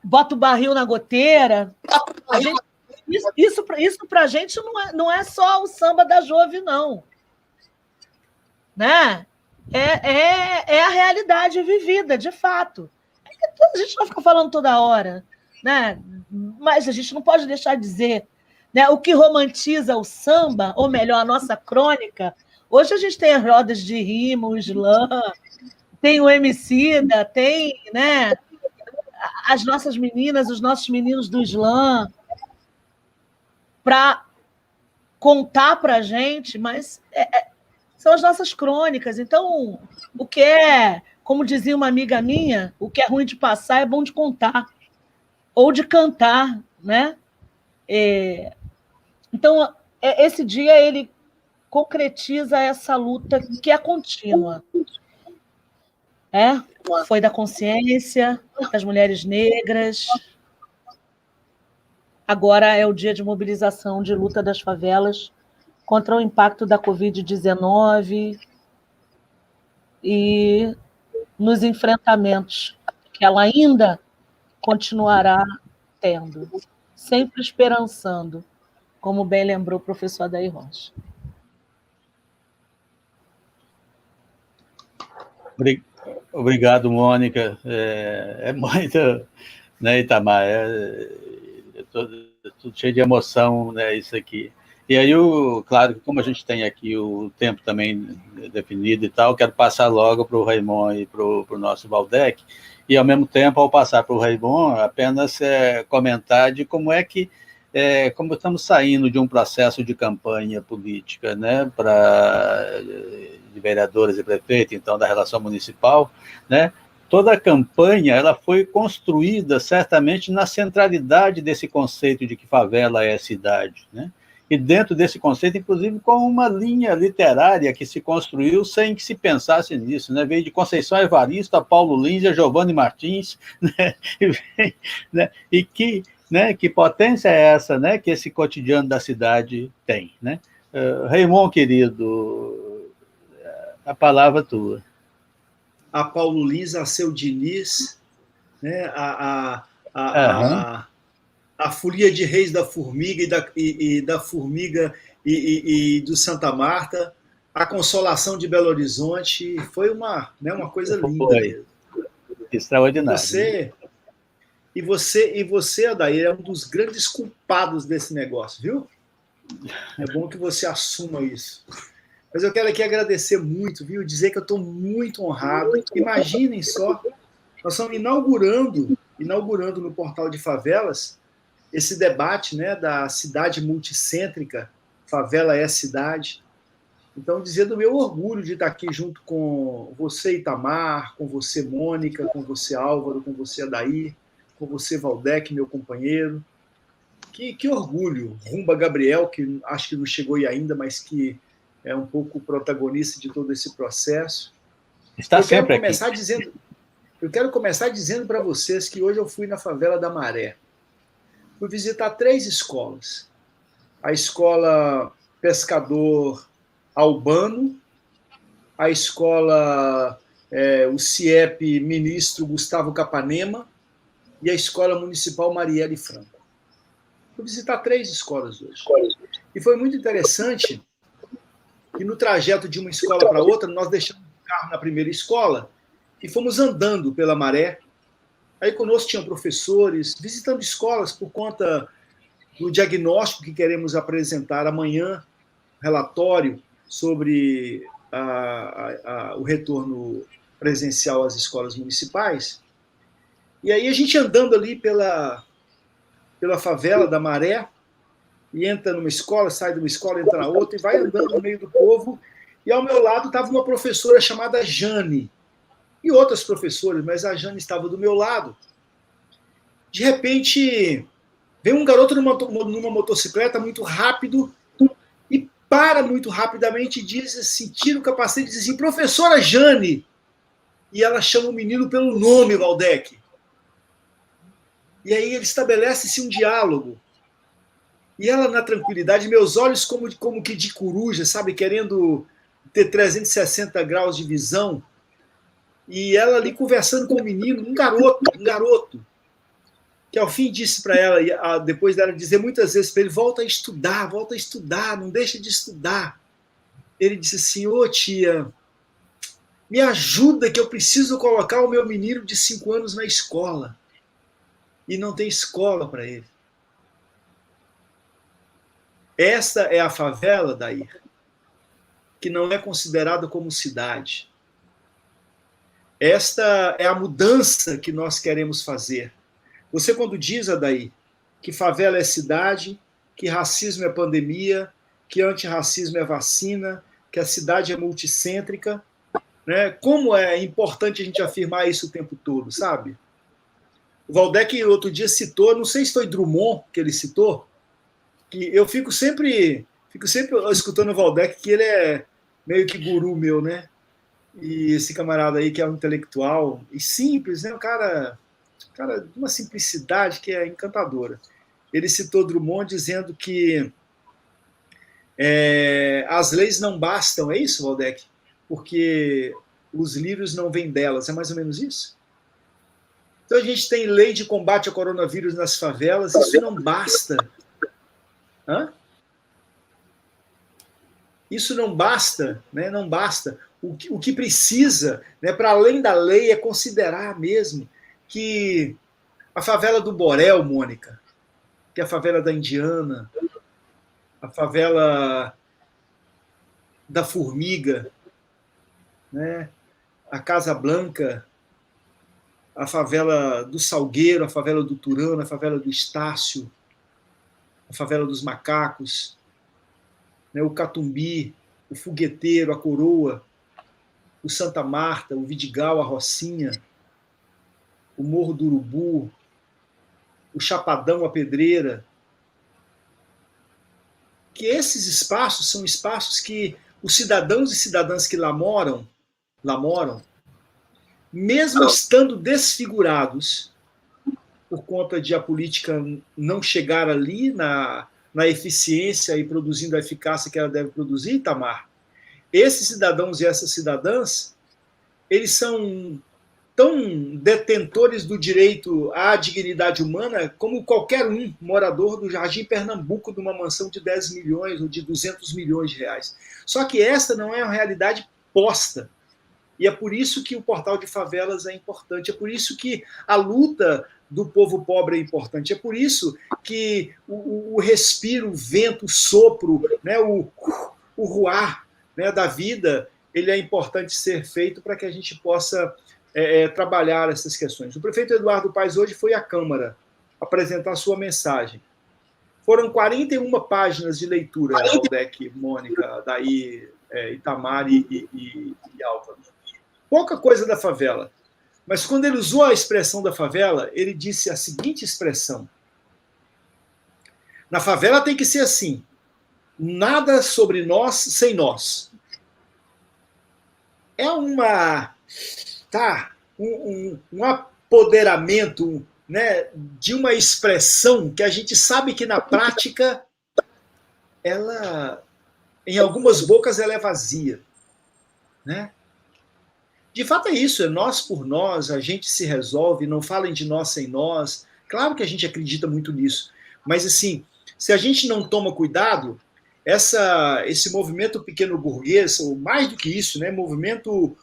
Bota o barril na goteira. Isso para a gente não é só o samba da Jove, não. Né? É a realidade vivida, de fato. A gente não fica falando toda hora, né? Mas a gente não pode deixar de dizer, né? O que romantiza o samba, ou melhor, a nossa crônica. Hoje a gente tem as rodas de rima, o slam, tem o Emicida, tem, né, as nossas meninas, os nossos meninos do slam, para contar para a gente, mas são as nossas crônicas. Então, o que é, como dizia uma amiga minha, o que é ruim de passar é bom de contar, ou de cantar, né? Então, esse dia ele concretiza essa luta que é contínua. Foi da consciência das mulheres negras. Agora é o dia de mobilização de luta das favelas contra o impacto da Covid-19 e nos enfrentamentos que ela ainda continuará tendo, sempre esperançando, como bem lembrou o professor Adair Rocha. Obrigado, Mônica. É muito, né, Itamar? Tudo cheio de emoção, né, isso aqui. E aí, claro que como a gente tem aqui o tempo também definido e tal, quero passar logo para o Raimon e para o nosso Valdec, e ao mesmo tempo, ao passar para o Raimon, apenas comentar de como é que, como estamos saindo de um processo de campanha política, né, de vereadores e prefeitos, então, da relação municipal, né, toda a campanha ela foi construída certamente na centralidade desse conceito de que favela é cidade, né? E dentro desse conceito, inclusive, com uma linha literária que se construiu sem que se pensasse nisso, né? Veio de Conceição Evaristo a Paulo Lins a Giovanni Martins, né? E que potência é essa, né? Que esse cotidiano da cidade tem, né? Raimon, querido, a palavra é tua. A Paulo Lins, a Seu Diniz, né? A Folia de Reis da Formiga e da Formiga e do Santa Marta, a Consolação de Belo Horizonte, foi uma coisa linda. Foi extraordinário. E você, Adair, é um dos grandes culpados desse negócio, viu? É bom que você assuma isso. Mas eu quero aqui agradecer muito, viu? Dizer que eu estou muito honrado. Imaginem só, nós estamos inaugurando no Portal de Favelas esse debate, né, da cidade multicêntrica, favela é cidade. Então, dizer do meu orgulho de estar aqui junto com você, Itamar, com você, Mônica, com você, Álvaro, com você, Adair, com você, Valdec, meu companheiro. Que orgulho. Rumba Gabriel, que acho que não chegou aí ainda, mas que é um pouco protagonista de todo esse processo. Está sempre aqui. Eu quero começar dizendo para vocês que hoje eu fui na favela da Maré. Fui visitar 3 escolas. A escola Pescador Albano, a escola, o CIEP Ministro Gustavo Capanema e a Escola Municipal Marielle Franco. Fui visitar 3 escolas hoje. E foi muito interessante que no trajeto de uma escola para outra, nós deixamos o carro na primeira escola e fomos andando pela Maré. Aí conosco tinham professores, visitando escolas por conta do diagnóstico que queremos apresentar amanhã, relatório sobre o retorno presencial às escolas municipais. E aí a gente andando ali pela favela da Maré, e entra numa escola, sai de uma escola, entra na outra, e vai andando no meio do povo, e ao meu lado estava uma professora chamada Jane, e outras professoras, mas a Jane estava do meu lado. De repente, vem um garoto numa motocicleta muito rápido, e para muito rapidamente e diz assim, tira o capacete e diz assim, professora Jane, e ela chama o menino pelo nome, Valdec. E aí ele estabelece-se um diálogo. E ela, na tranquilidade, meus olhos como que de coruja, sabe, querendo ter 360 graus de visão, e ela ali conversando com o menino, um garoto, que ao fim disse para ela, depois dela dizer muitas vezes para ele, volta a estudar, não deixa de estudar. Ele disse assim, ô tia, me ajuda que eu preciso colocar o meu menino de 5 anos na escola. E não tem escola para ele. Esta é a favela, Dair, que não é considerada como cidade. Esta é a mudança que nós queremos fazer. Você, quando diz, Adair, que favela é cidade, que racismo é pandemia, que antirracismo é vacina, que a cidade é multicêntrica, né? Como é importante a gente afirmar isso o tempo todo, sabe? O Valdec outro dia citou, não sei se foi Drummond que ele citou, que eu fico sempre escutando o Valdec, que ele é meio que guru meu, né? E esse camarada aí que é um intelectual e simples, né? Um cara de uma simplicidade que é encantadora. Ele citou Drummond dizendo que as leis não bastam, é isso, Valdec? Porque os livros não vêm delas, é mais ou menos isso? Então a gente tem lei de combate ao coronavírus nas favelas, isso não basta. Hã? Isso não basta, né? Não basta. O que precisa, né, para além da lei, é considerar mesmo que a favela do Borel, Mônica, que é a favela da Indiana, a favela da Formiga, né, a Casa Blanca, a favela do Salgueiro, a favela do Turano, a favela do Estácio, a favela dos Macacos, né, o Catumbi, o Fogueteiro, a Coroa, o Santa Marta, o Vidigal, a Rocinha, o Morro do Urubu, o Chapadão, a Pedreira, que esses espaços são espaços que os cidadãos e cidadãs que lá moram, mesmo estando desfigurados por conta de a política não chegar ali na eficiência e produzindo a eficácia que ela deve produzir, Itamar, esses cidadãos e essas cidadãs, eles são tão detentores do direito à dignidade humana como qualquer um morador do Jardim Pernambuco de uma mansão de 10 milhões ou de 200 milhões de reais. Só que esta não é uma realidade posta. E é por isso que o Portal de Favelas é importante, é por isso que a luta do povo pobre é importante, é por isso que o respiro, o vento, o sopro, né, o ruar, né, da vida, ele é importante ser feito para que a gente possa trabalhar essas questões. O prefeito Eduardo Paes hoje foi à Câmara apresentar sua mensagem. Foram 41 páginas de leitura, Valdec, Mônica, daí Itamar e Álvaro. Pouca coisa da favela. Mas quando ele usou a expressão da favela, ele disse a seguinte expressão: na favela tem que ser assim, nada sobre nós sem nós. É um apoderamento, né, de uma expressão que a gente sabe que na prática ela, em algumas bocas, ela é vazia, né? De fato é isso, é nós por nós, a gente se resolve, não falem de nós sem nós. Claro que a gente acredita muito nisso, mas assim, se a gente não toma cuidado, esse movimento pequeno burguês, ou mais do que isso, né, movimento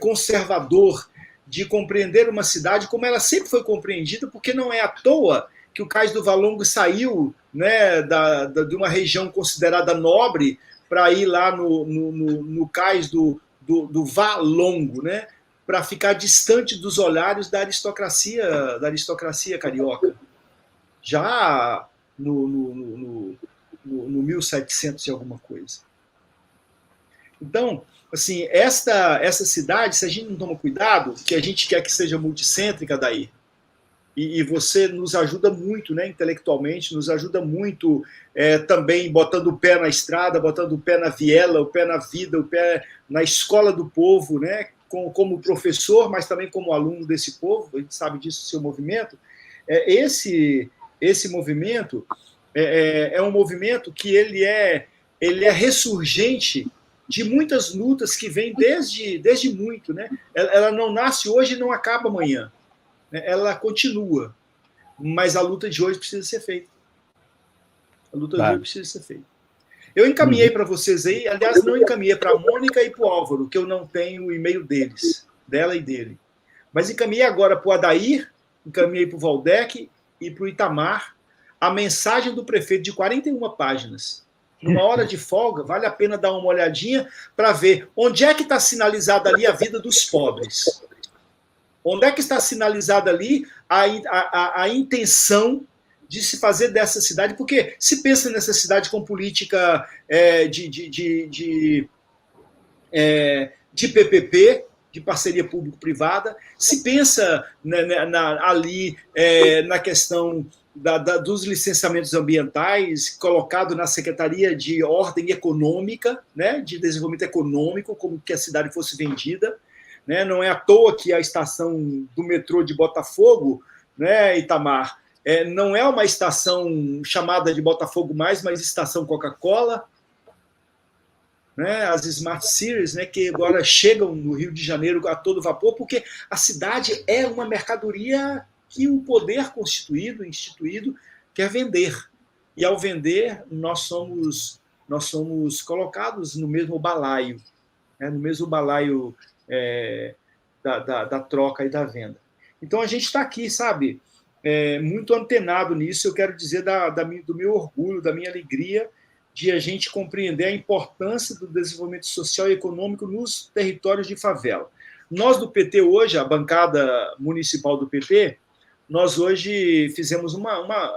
conservador de compreender uma cidade como ela sempre foi compreendida, porque não é à toa que o Cais do Valongo saiu, né, de uma região considerada nobre para ir lá no Cais do Valongo, né, para ficar distante dos olhares da aristocracia carioca. Já no 1700 e alguma coisa. Então, assim, essa cidade, se a gente não toma cuidado, que a gente quer que seja multicêntrica daí, e você nos ajuda muito, né, intelectualmente, nos ajuda muito também botando o pé na estrada, botando o pé na viela, o pé na vida, o pé na escola do povo, né, como professor, mas também como aluno desse povo, a gente sabe disso, seu movimento. Esse movimento é um movimento que ele é ressurgente de muitas lutas que vêm desde muito, né? Ela não nasce hoje e não acaba amanhã. Ela continua, mas a luta de hoje precisa ser feita. A luta de hoje precisa ser feita. Eu encaminhei para vocês aí, aliás, não encaminhei para a Mônica e para o Álvaro, que eu não tenho o e-mail deles, dela e dele. Mas encaminhei agora para o Adair, encaminhei para o Valdec e para o Itamar a mensagem do prefeito de 41 páginas. Numa hora de folga, vale a pena dar uma olhadinha para ver onde é que está sinalizada ali a vida dos pobres. Onde é que está sinalizada ali a intenção de se fazer dessa cidade? Porque se pensa nessa cidade com política de PPP, de parceria público-privada, se pensa ali na questão dos licenciamentos ambientais, colocado na Secretaria de Ordem Econômica, né, de Desenvolvimento Econômico, como que a cidade fosse vendida. Né? Não é à toa que a estação do metrô de Botafogo, né, Itamar, não é uma estação chamada de Botafogo mais, mas estação Coca-Cola. Né, as Smart Cities, né, que agora chegam no Rio de Janeiro a todo vapor, porque a cidade é uma mercadoria que o poder instituído, quer vender. E, ao vender, nós somos colocados no mesmo balaio, né, no mesmo balaio da troca e da venda. Então, a gente está aqui, sabe, muito antenado nisso. Eu quero dizer do meu orgulho, da minha alegria, de a gente compreender a importância do desenvolvimento social e econômico nos territórios de favela. Nós do PT hoje, a bancada municipal do PT, nós hoje fizemos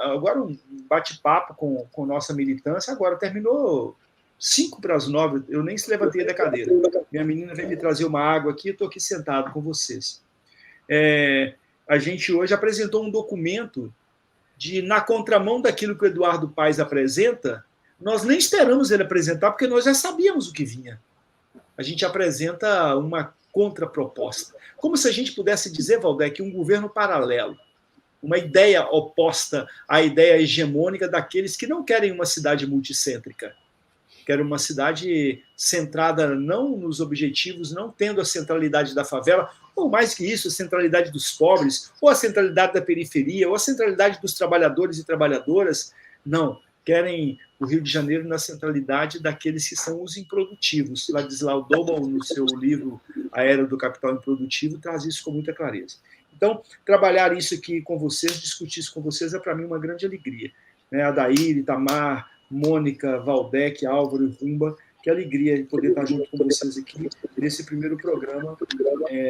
agora um bate-papo com nossa militância, agora terminou 8:55, eu nem se levantei da cadeira. Minha menina veio me trazer uma água aqui, estou aqui sentado com vocês. A gente hoje apresentou um documento na contramão daquilo que o Eduardo Paes apresenta. Nós nem esperamos ele apresentar, porque nós já sabíamos o que vinha. A gente apresenta uma contraproposta. Como se a gente pudesse dizer, Valdec, um governo paralelo, uma ideia oposta à ideia hegemônica daqueles que não querem uma cidade multicêntrica, querem uma cidade centrada não nos objetivos, não tendo a centralidade da favela, ou mais que isso, a centralidade dos pobres, ou a centralidade da periferia, ou a centralidade dos trabalhadores e trabalhadoras. Não. Querem o Rio de Janeiro na centralidade daqueles que são os improdutivos. Ladislau Dobal, no seu livro A Era do Capital Improdutivo, traz isso com muita clareza. Então, trabalhar isso aqui com vocês, discutir isso com vocês, é para mim uma grande alegria. Adair, Itamar, Mônica, Valdec, Álvaro e Rumba, que alegria de poder estar junto com vocês aqui nesse primeiro programa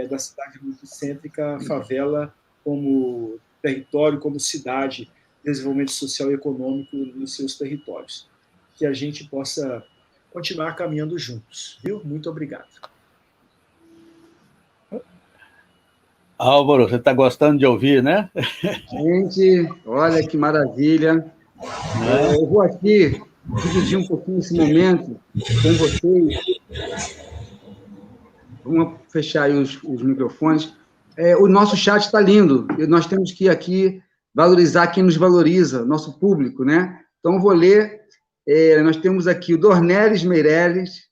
da cidade multicêntrica, favela como território, como cidade, desenvolvimento social e econômico nos seus territórios. Que a gente possa continuar caminhando juntos. Viu? Muito obrigado. Álvaro, você está gostando de ouvir, né? Gente, olha que maravilha. Eu vou aqui dividir um pouquinho esse momento com vocês. Vamos fechar aí os microfones. O nosso chat está lindo. Nós temos que aqui valorizar quem nos valoriza, nosso público, né? Então, eu vou ler. Nós temos aqui o Dornelis Meirelles,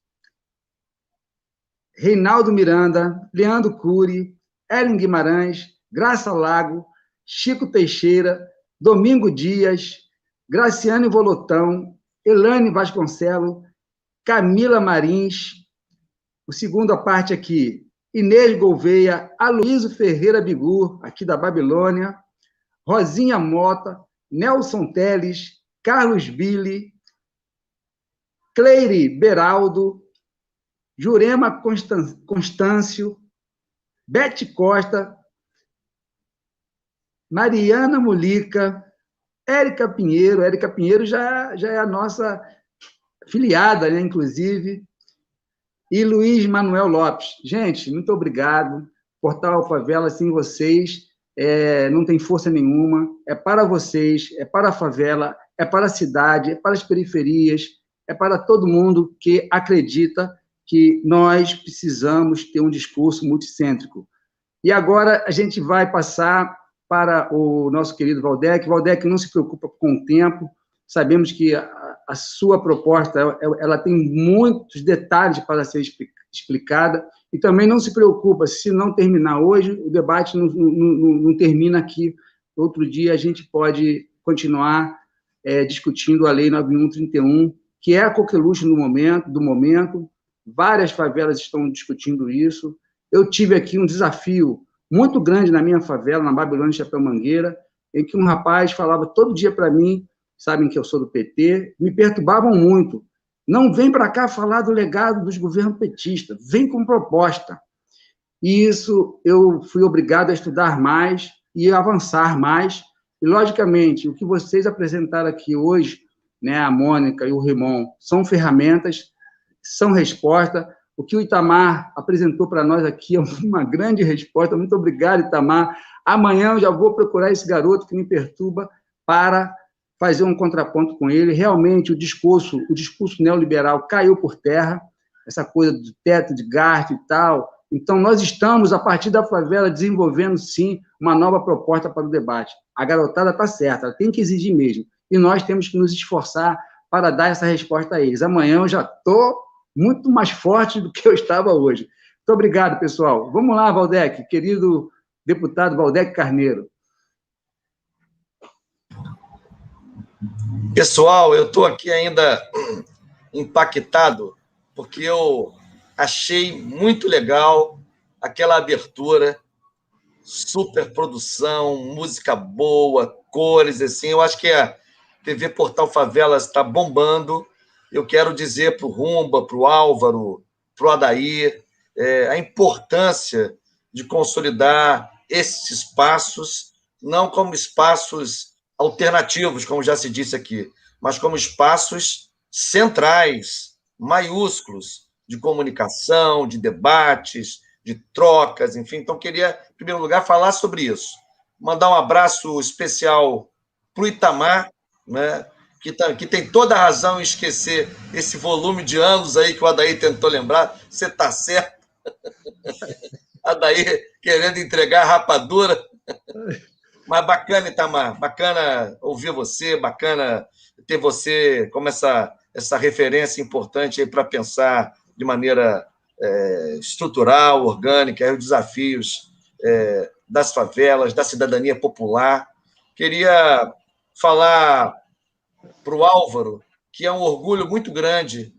Reinaldo Miranda, Leandro Cury, Ellen Guimarães, Graça Lago, Chico Teixeira, Domingo Dias, Graciane Volotão, Elane Vasconcelos, Camila Marins, a segunda parte aqui, Inês Gouveia, Aloysio Ferreira Bigur, aqui da Babilônia, Rosinha Mota, Nelson Teles, Carlos Billy, Cleire Beraldo, Jurema Constâncio, Bete Costa, Mariana Mulica, Érica Pinheiro já é a nossa filiada, né, inclusive, e Luiz Manuel Lopes. Gente, muito obrigado. Portal Favela, sem vocês, não tem força nenhuma. É para vocês, é para a favela, é para a cidade, é para as periferias, é para todo mundo que acredita que nós precisamos ter um discurso multicêntrico. E agora a gente vai passar para o nosso querido Valdec. Valdec, não se preocupa com o tempo, sabemos que a sua proposta ela tem muitos detalhes para ser explicada, e também não se preocupa, se não terminar hoje, o debate não termina aqui. Outro dia a gente pode continuar discutindo a Lei 9.131, que é a coqueluche do momento. Várias favelas estão discutindo isso. Eu tive aqui um desafio muito grande na minha favela, na Babilônia de Chapéu Mangueira, em que um rapaz falava todo dia para mim, sabem que eu sou do PT, me perturbavam muito. Não vem para cá falar do legado dos governos petistas, vem com proposta. E isso eu fui obrigado a estudar mais e avançar mais. E, logicamente, o que vocês apresentaram aqui hoje, né, a Mônica e o Rimon, são ferramentas, são resposta. O que o Itamar apresentou para nós aqui é uma grande resposta. Muito obrigado, Itamar. Amanhã eu já vou procurar esse garoto que me perturba para fazer um contraponto com ele. Realmente, o discurso neoliberal caiu por terra, essa coisa do teto de gasto e tal. Então, nós estamos, a partir da favela, desenvolvendo, sim, uma nova proposta para o debate. A garotada está certa, ela tem que exigir mesmo. E nós temos que nos esforçar para dar essa resposta a eles. Amanhã eu já estou muito mais forte do que eu estava hoje. Muito obrigado, pessoal. Vamos lá, Valdec, querido deputado Valdec Carneiro. Pessoal, eu estou aqui ainda impactado, porque eu achei muito legal aquela abertura, super produção, música boa, cores, assim. Eu acho que a TV Portal Favelas está bombando. Eu quero dizer para o Rumba, para o Álvaro, para o Adair, a importância de consolidar esses espaços, não como espaços alternativos, como já se disse aqui, mas como espaços centrais, maiúsculos, de comunicação, de debates, de trocas, enfim. Então, queria, em primeiro lugar, falar sobre isso. Mandar um abraço especial para o Itamar, né, que tem toda a razão em esquecer esse volume de anos aí que o Adair tentou lembrar. Você está certo. Adair querendo entregar a rapadura. Mas bacana, Itamar, bacana ouvir você, bacana ter você como essa referência importante para pensar de maneira estrutural, orgânica, os desafios das favelas, da cidadania popular. Queria falar para o Álvaro, que é um orgulho muito grande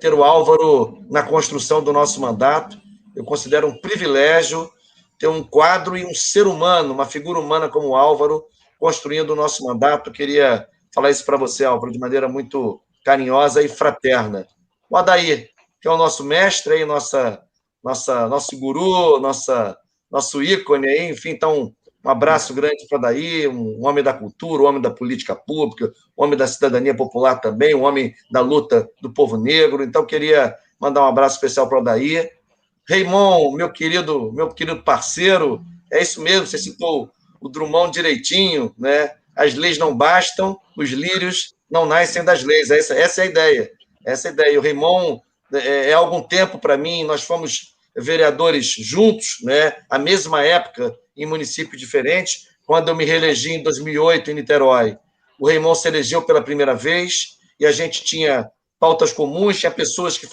ter o Álvaro na construção do nosso mandato. Eu considero um privilégio ter um quadro e um ser humano, uma figura humana como o Álvaro, construindo o nosso mandato. Eu queria falar isso para você, Álvaro, de maneira muito carinhosa e fraterna. O Adair, que é o nosso mestre, aí, nosso guru, nosso ícone, aí, enfim, então, um abraço grande para o Adair, um homem da cultura, um homem da política pública, um homem da cidadania popular também, um homem da luta do povo negro. Então, queria mandar um abraço especial para o Adair. Raymond, meu querido parceiro, é isso mesmo, você citou o Drummond direitinho, né? As leis não bastam, os lírios não nascem das leis. Essa é a ideia. Essa é a ideia. O Raymond há algum tempo para mim, nós fomos vereadores juntos, né? À mesma época, em municípios diferentes. Quando eu me reelegi em 2008 em Niterói, o Raymond se elegeu pela primeira vez e a gente tinha pautas comuns, tinha pessoas que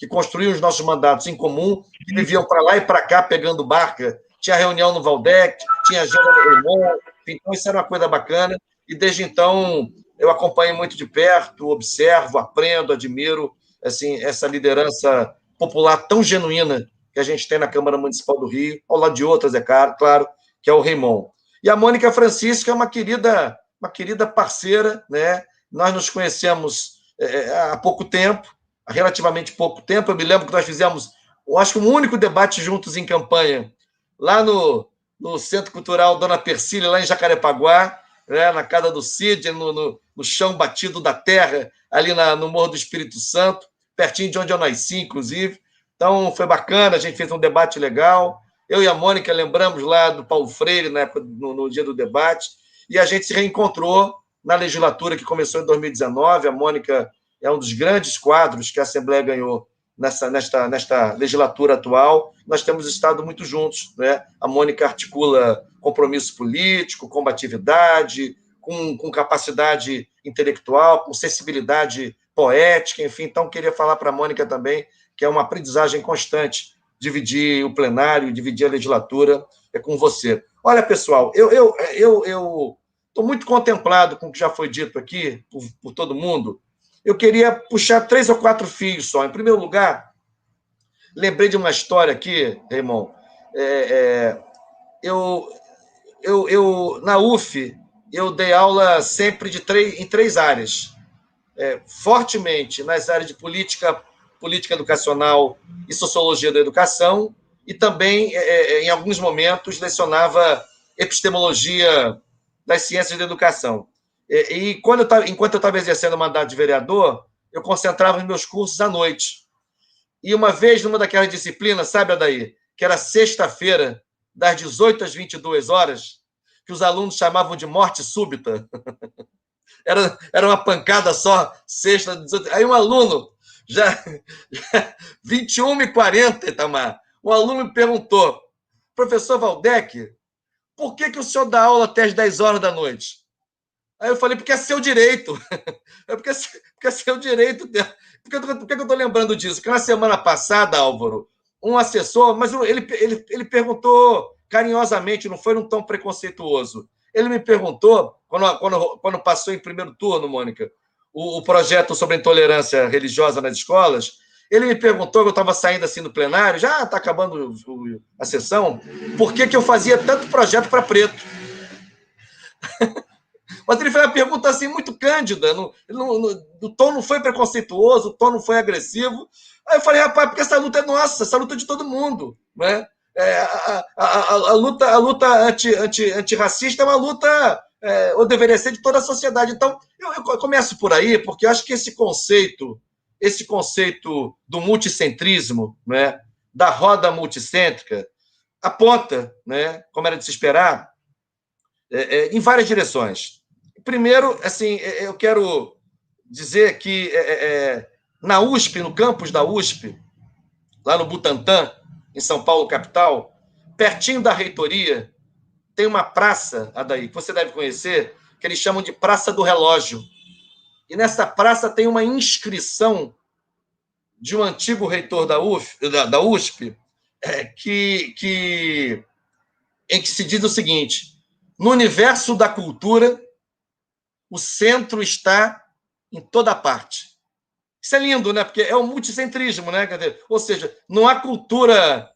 construíam os nossos mandatos em comum, que viviam para lá e para cá pegando barca. Tinha reunião no Valdec, tinha agenda no Raymond, então isso era uma coisa bacana. E desde então eu acompanho muito de perto, observo, aprendo, admiro assim, essa liderança popular tão genuína que a gente tem na Câmara Municipal do Rio, ao lado de outras, é claro, que é o Raymond. E a Mônica Francisca é uma querida parceira, né? Nós nos conhecemos há pouco tempo, há relativamente pouco tempo. Eu me lembro que nós fizemos, eu acho que um único debate juntos em campanha, lá no Centro Cultural Dona Persília, lá em Jacarepaguá, né? Na casa do Cid, no chão batido da terra, ali no Morro do Espírito Santo, pertinho de onde eu nasci, inclusive. Então, foi bacana, a gente fez um debate legal. Eu e a Mônica lembramos lá do Paulo Freire, né, no dia do debate, e a gente se reencontrou na legislatura que começou em 2019. A Mônica é um dos grandes quadros que a Assembleia ganhou nesta legislatura atual. Nós temos estado muito juntos, né? A Mônica articula compromisso político, combatividade, com capacidade intelectual, com sensibilidade poética, enfim. Então, queria falar para a Mônica também que é uma aprendizagem constante dividir o plenário, dividir a legislatura com você. Olha, pessoal, eu estou muito contemplado com o que já foi dito aqui por todo mundo. Eu queria puxar 3 ou 4 fios só. Em primeiro lugar, lembrei de uma história aqui, Raymond. Na UF, eu dei aula sempre em 3 áreas. Fortemente nas áreas de política educacional e sociologia da educação, e também, em alguns momentos, lecionava epistemologia das ciências da educação. E enquanto eu estava exercendo o mandato de vereador, eu concentrava os meus cursos à noite. E uma vez, numa daquelas disciplinas, sabe, Adair, que era sexta-feira, das 18 às 22 horas, que os alunos chamavam de morte súbita. Era uma pancada só, sexta, 18. Aí um aluno, já 21h40, Itamar, um aluno me perguntou: professor Waldeck, por que o senhor dá aula até as 10 horas da noite? Aí eu falei, porque é seu direito. É porque é seu direito. Por que eu estou lembrando disso? Porque na semana passada, Álvaro, um assessor, mas ele perguntou carinhosamente, não foi num tom preconceituoso. Ele me perguntou, quando passou em primeiro turno, Mônica, o projeto sobre a intolerância religiosa nas escolas, ele me perguntou, eu estava saindo assim no plenário, já está acabando a sessão, por que eu fazia tanto projeto para preto? Mas ele fez uma pergunta assim muito cândida, o tom não foi preconceituoso, o tom não foi agressivo. Aí eu falei, rapaz, porque essa luta é nossa, essa luta é de todo mundo, né? A luta antirracista é uma luta, ou deveria ser, de toda a sociedade. Então, eu começo por aí, porque eu acho que esse conceito do multicentrismo, né, da roda multicêntrica, aponta, né, como era de se esperar, em várias direções. Primeiro, assim, eu quero dizer que na USP, no campus da USP, lá no Butantã, em São Paulo, capital, pertinho da reitoria, tem uma praça, Adair, que você deve conhecer, que eles chamam de Praça do Relógio. E nessa praça tem uma inscrição de um antigo reitor da USP, em que se diz o seguinte: no universo da cultura, o centro está em toda parte. Isso é lindo, né? Porque é o multicentrismo, né? Ou seja, não há cultura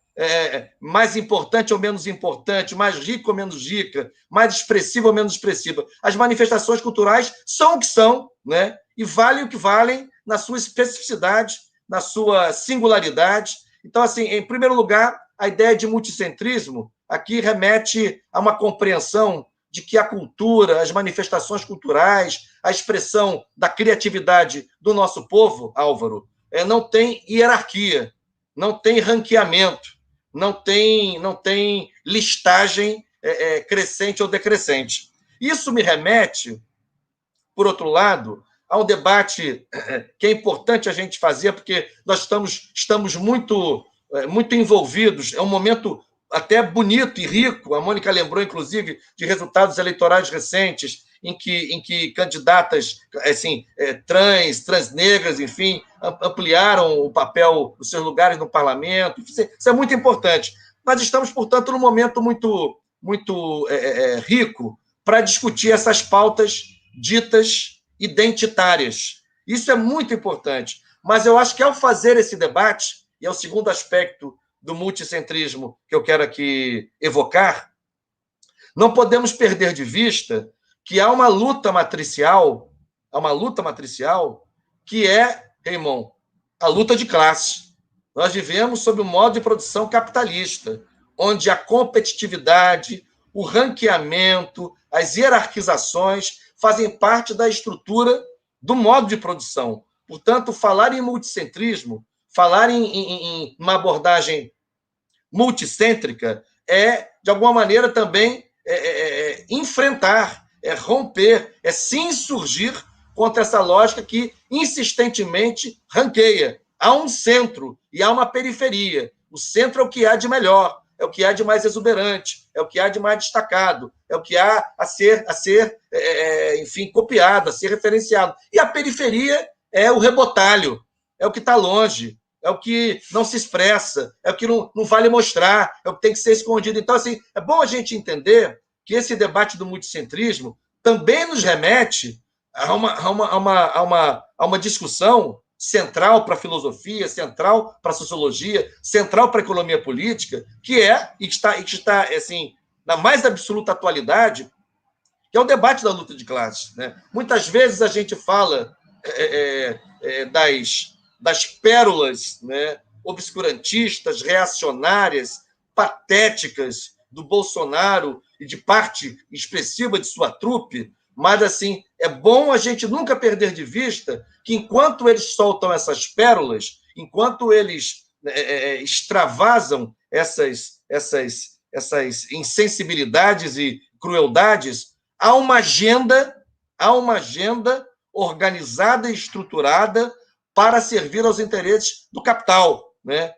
mais importante ou menos importante, mais rica ou menos rica, mais expressiva ou menos expressiva. As manifestações culturais são o que são, né? E valem o que valem na sua especificidade, na sua singularidade. Então, assim, em primeiro lugar, a ideia de multicentrismo aqui remete a uma compreensão de que a cultura, as manifestações culturais, a expressão da criatividade do nosso povo, Álvaro, não tem hierarquia, não tem ranqueamento, não tem listagem crescente ou decrescente. Isso me remete, por outro lado, a um debate que é importante a gente fazer, porque nós estamos muito envolvidos, é um momento até bonito e rico. A Mônica lembrou, inclusive, de resultados eleitorais recentes, em que candidatas assim, transnegras, enfim, ampliaram o papel dos seus lugares no parlamento. Isso é muito importante. Nós estamos, portanto, num momento muito rico para discutir essas pautas ditas identitárias. Isso é muito importante. Mas eu acho que, ao fazer esse debate, e é o segundo aspecto do multicentrismo que eu quero aqui evocar, não podemos perder de vista que há uma luta matricial, que é, Raymond, a luta de classe. Nós vivemos sob um modo de produção capitalista, onde a competitividade, o ranqueamento, as hierarquizações fazem parte da estrutura do modo de produção. Portanto, falar em multicentrismo, falar em uma abordagem multicêntrica é, de alguma maneira, também enfrentar, romper, se insurgir contra essa lógica que insistentemente ranqueia. Há um centro e há uma periferia. O centro é o que há de melhor, é o que há de mais exuberante, é o que há de mais destacado, é o que há a ser enfim, copiado, a ser referenciado. E a periferia é o rebotalho, é o que está longe, é o que não se expressa, é o que não vale mostrar, é o que tem que ser escondido. Então, assim, é bom a gente entender que esse debate do multicentrismo também nos remete a uma discussão central para a filosofia, central para a sociologia, central para a economia política, que está assim, na mais absoluta atualidade, que é o debate da luta de classes, né? Muitas vezes a gente fala das pérolas, né, obscurantistas, reacionárias, patéticas do Bolsonaro e de parte expressiva de sua trupe, mas, assim, é bom a gente nunca perder de vista que, enquanto eles soltam essas pérolas, enquanto eles extravasam essas insensibilidades e crueldades, há uma agenda organizada e estruturada para servir aos interesses do capital, né?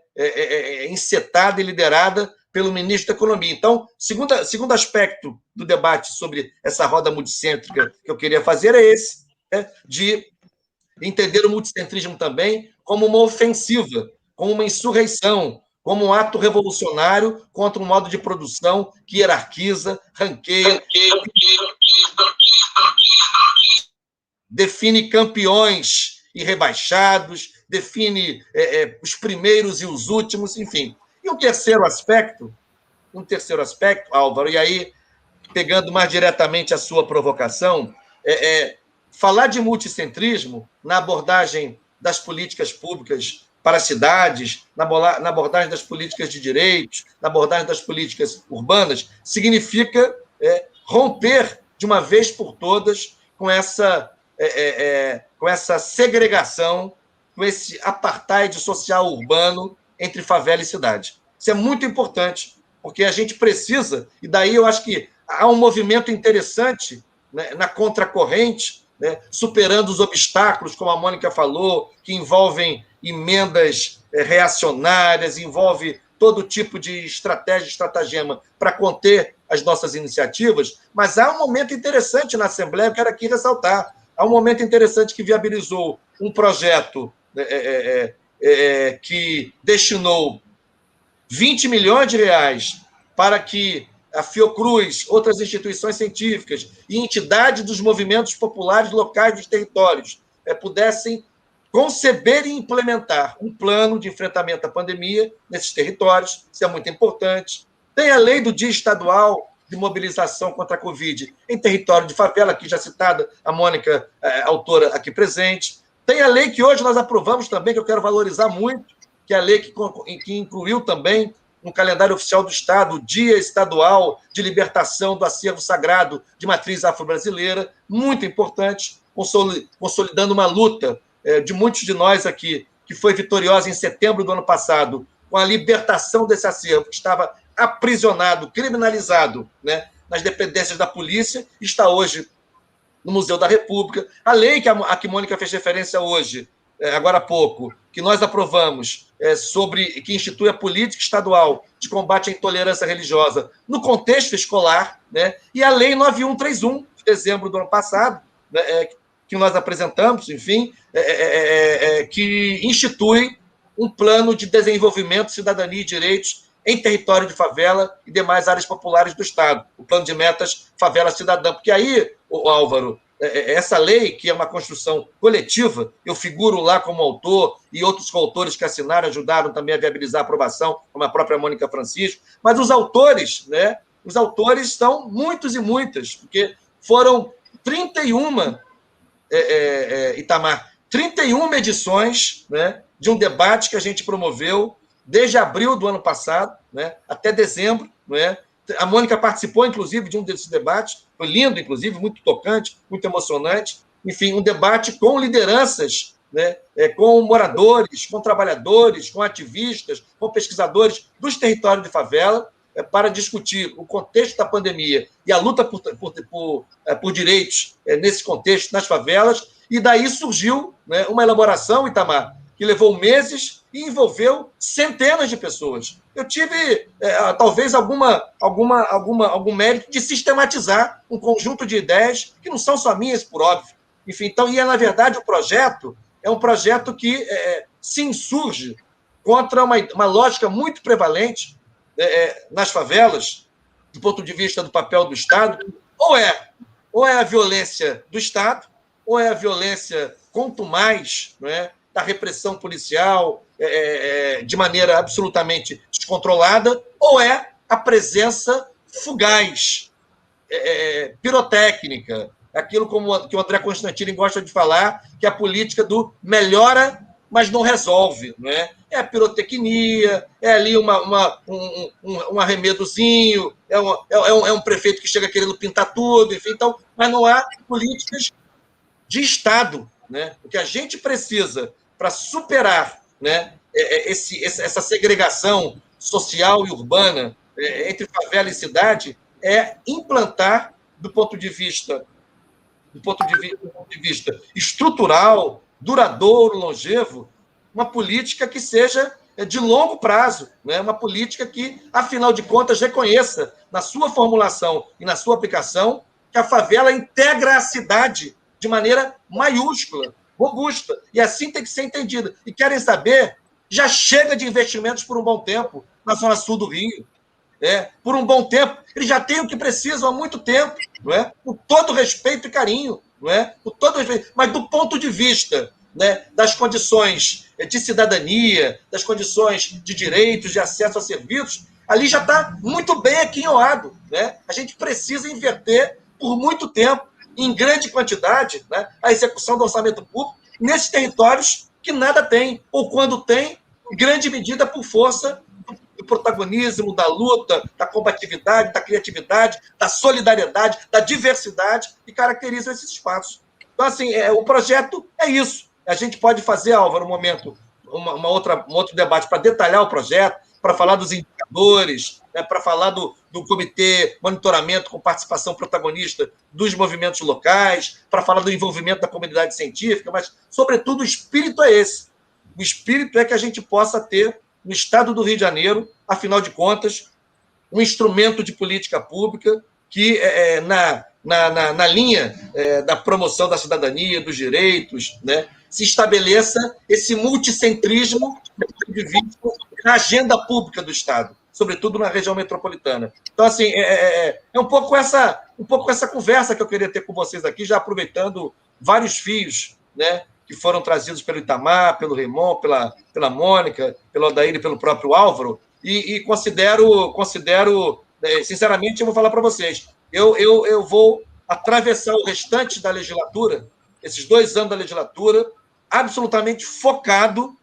Encetada e liderada pelo ministro da Economia. Então, segundo aspecto do debate sobre essa roda multicêntrica que eu queria fazer é esse, né? De entender o multicentrismo também como uma ofensiva, como uma insurreição, como um ato revolucionário contra um modo de produção que hierarquiza, ranqueia, define campeões e rebaixados, define os primeiros e os últimos, enfim. E um terceiro aspecto, Álvaro, e aí, pegando mais diretamente a sua provocação, falar de multicentrismo na abordagem das políticas públicas para as cidades, na abordagem das políticas de direitos, na abordagem das políticas urbanas, significa romper de uma vez por todas com essa segregação, com esse apartheid social urbano entre favela e cidade. Isso é muito importante, porque a gente precisa, e daí eu acho que há um movimento interessante, né, na contracorrente, né, superando os obstáculos, como a Mônica falou, que envolvem emendas reacionárias, envolve todo tipo de estratagema para conter as nossas iniciativas, mas há um momento interessante na Assembleia, eu quero aqui ressaltar, há um momento interessante que viabilizou um projeto que destinou 20 milhões de reais para que a Fiocruz, outras instituições científicas e entidades dos movimentos populares locais dos territórios pudessem conceber e implementar um plano de enfrentamento à pandemia nesses territórios. Isso é muito importante. Tem a lei do Dia Estadual de Mobilização contra a Covid em território de favela, aqui já citada, a Mônica, autora aqui presente. Tem a lei que hoje nós aprovamos também, que eu quero valorizar muito, que é a lei que incluiu também no calendário oficial do Estado o Dia Estadual de Libertação do Acervo Sagrado de Matriz Afro-Brasileira, muito importante, consolidando uma luta de muitos de nós aqui, que foi vitoriosa em setembro do ano passado, com a libertação desse acervo, que estava aprisionado, criminalizado, né, nas dependências da polícia, está hoje no Museu da República. A lei a que Mônica fez referência hoje, agora há pouco, que nós aprovamos, que institui a política estadual de combate à intolerância religiosa no contexto escolar, né, e a Lei 9131, de dezembro do ano passado, né, que nós apresentamos, enfim, que institui um plano de desenvolvimento, cidadania e direitos em território de favela e demais áreas populares do Estado, o Plano de Metas Favela Cidadã. Porque aí, Álvaro, essa lei, que é uma construção coletiva, eu figuro lá como autor e outros coautores que assinaram, ajudaram também a viabilizar a aprovação, como a própria Mônica Francisco, mas os autores, né, são muitos e muitas, porque foram 31, Itamar, 31 edições, né, de um debate que a gente promoveu desde abril do ano passado, né, até dezembro, né. A Mônica participou, inclusive, de um desses debates, foi lindo, inclusive, muito tocante, muito emocionante. Enfim, um debate com lideranças, né, com moradores, com trabalhadores, com ativistas, com pesquisadores dos territórios de favela, para discutir o contexto da pandemia e a luta por direitos nesse contexto, nas favelas. E daí surgiu, né, uma elaboração, Itamar, que levou meses e envolveu centenas de pessoas. Eu tive, talvez, algum mérito de sistematizar um conjunto de ideias que não são só minhas, por óbvio. Enfim, então, na verdade, o projeto é um projeto que se insurge contra uma lógica muito prevalente nas favelas, do ponto de vista do papel do Estado, ou é a violência do Estado, ou é a violência contumaz, não é, da repressão policial de maneira absolutamente descontrolada, ou é a presença fugaz, pirotécnica, aquilo que o André Constantini gosta de falar, que é a política do melhora, mas não resolve. Não é? É a pirotecnia, é ali um arremedozinho, é um prefeito que chega querendo pintar tudo, enfim, então, mas não há políticas de Estado. Né? O que a gente precisa para superar, né, essa segregação social e urbana entre favela e cidade é implantar, do ponto de vista estrutural, duradouro, longevo, uma política que seja de longo prazo, né? Uma política que, afinal de contas, reconheça na sua formulação e na sua aplicação que a favela integra a cidade de maneira maiúscula, robusta, e assim tem que ser entendida. E querem saber, já chega de investimentos por um bom tempo na zona sul do Rio. Por um bom tempo. Eles já têm o que precisam há muito tempo, não é? Com todo respeito e carinho, não é? Com todo respeito. Mas do ponto de vista, né, das condições de cidadania, das condições de direitos, de acesso a serviços, ali já está muito bem aquinhoado, né? A gente precisa inverter por muito tempo, em grande quantidade, né, a execução do orçamento público nesses territórios que nada tem, ou quando tem, em grande medida por força do protagonismo, da luta, da combatividade, da criatividade, da solidariedade, da diversidade que caracterizam esses espaços. Então, assim, o projeto é isso. A gente pode fazer, Álvaro, um momento, um outro debate para detalhar o projeto, para falar dos indicadores, né, para falar do comitê monitoramento com participação protagonista dos movimentos locais, para falar do envolvimento da comunidade científica, mas, sobretudo, o espírito é esse. O espírito é que a gente possa ter, no estado do Rio de Janeiro, afinal de contas, um instrumento de política pública que, na linha da promoção da cidadania, dos direitos, né, se estabeleça esse multicentrismo na agenda pública do Estado, sobretudo na região metropolitana. Então, assim, é um pouco essa conversa que eu queria ter com vocês aqui, já aproveitando vários fios, né, que foram trazidos pelo Itamar, pelo Raymond, pela Mônica, pelo Odair e pelo próprio Álvaro, e considero, sinceramente, eu vou falar para vocês, eu vou atravessar o restante da legislatura, esses 2 anos da legislatura, absolutamente focado,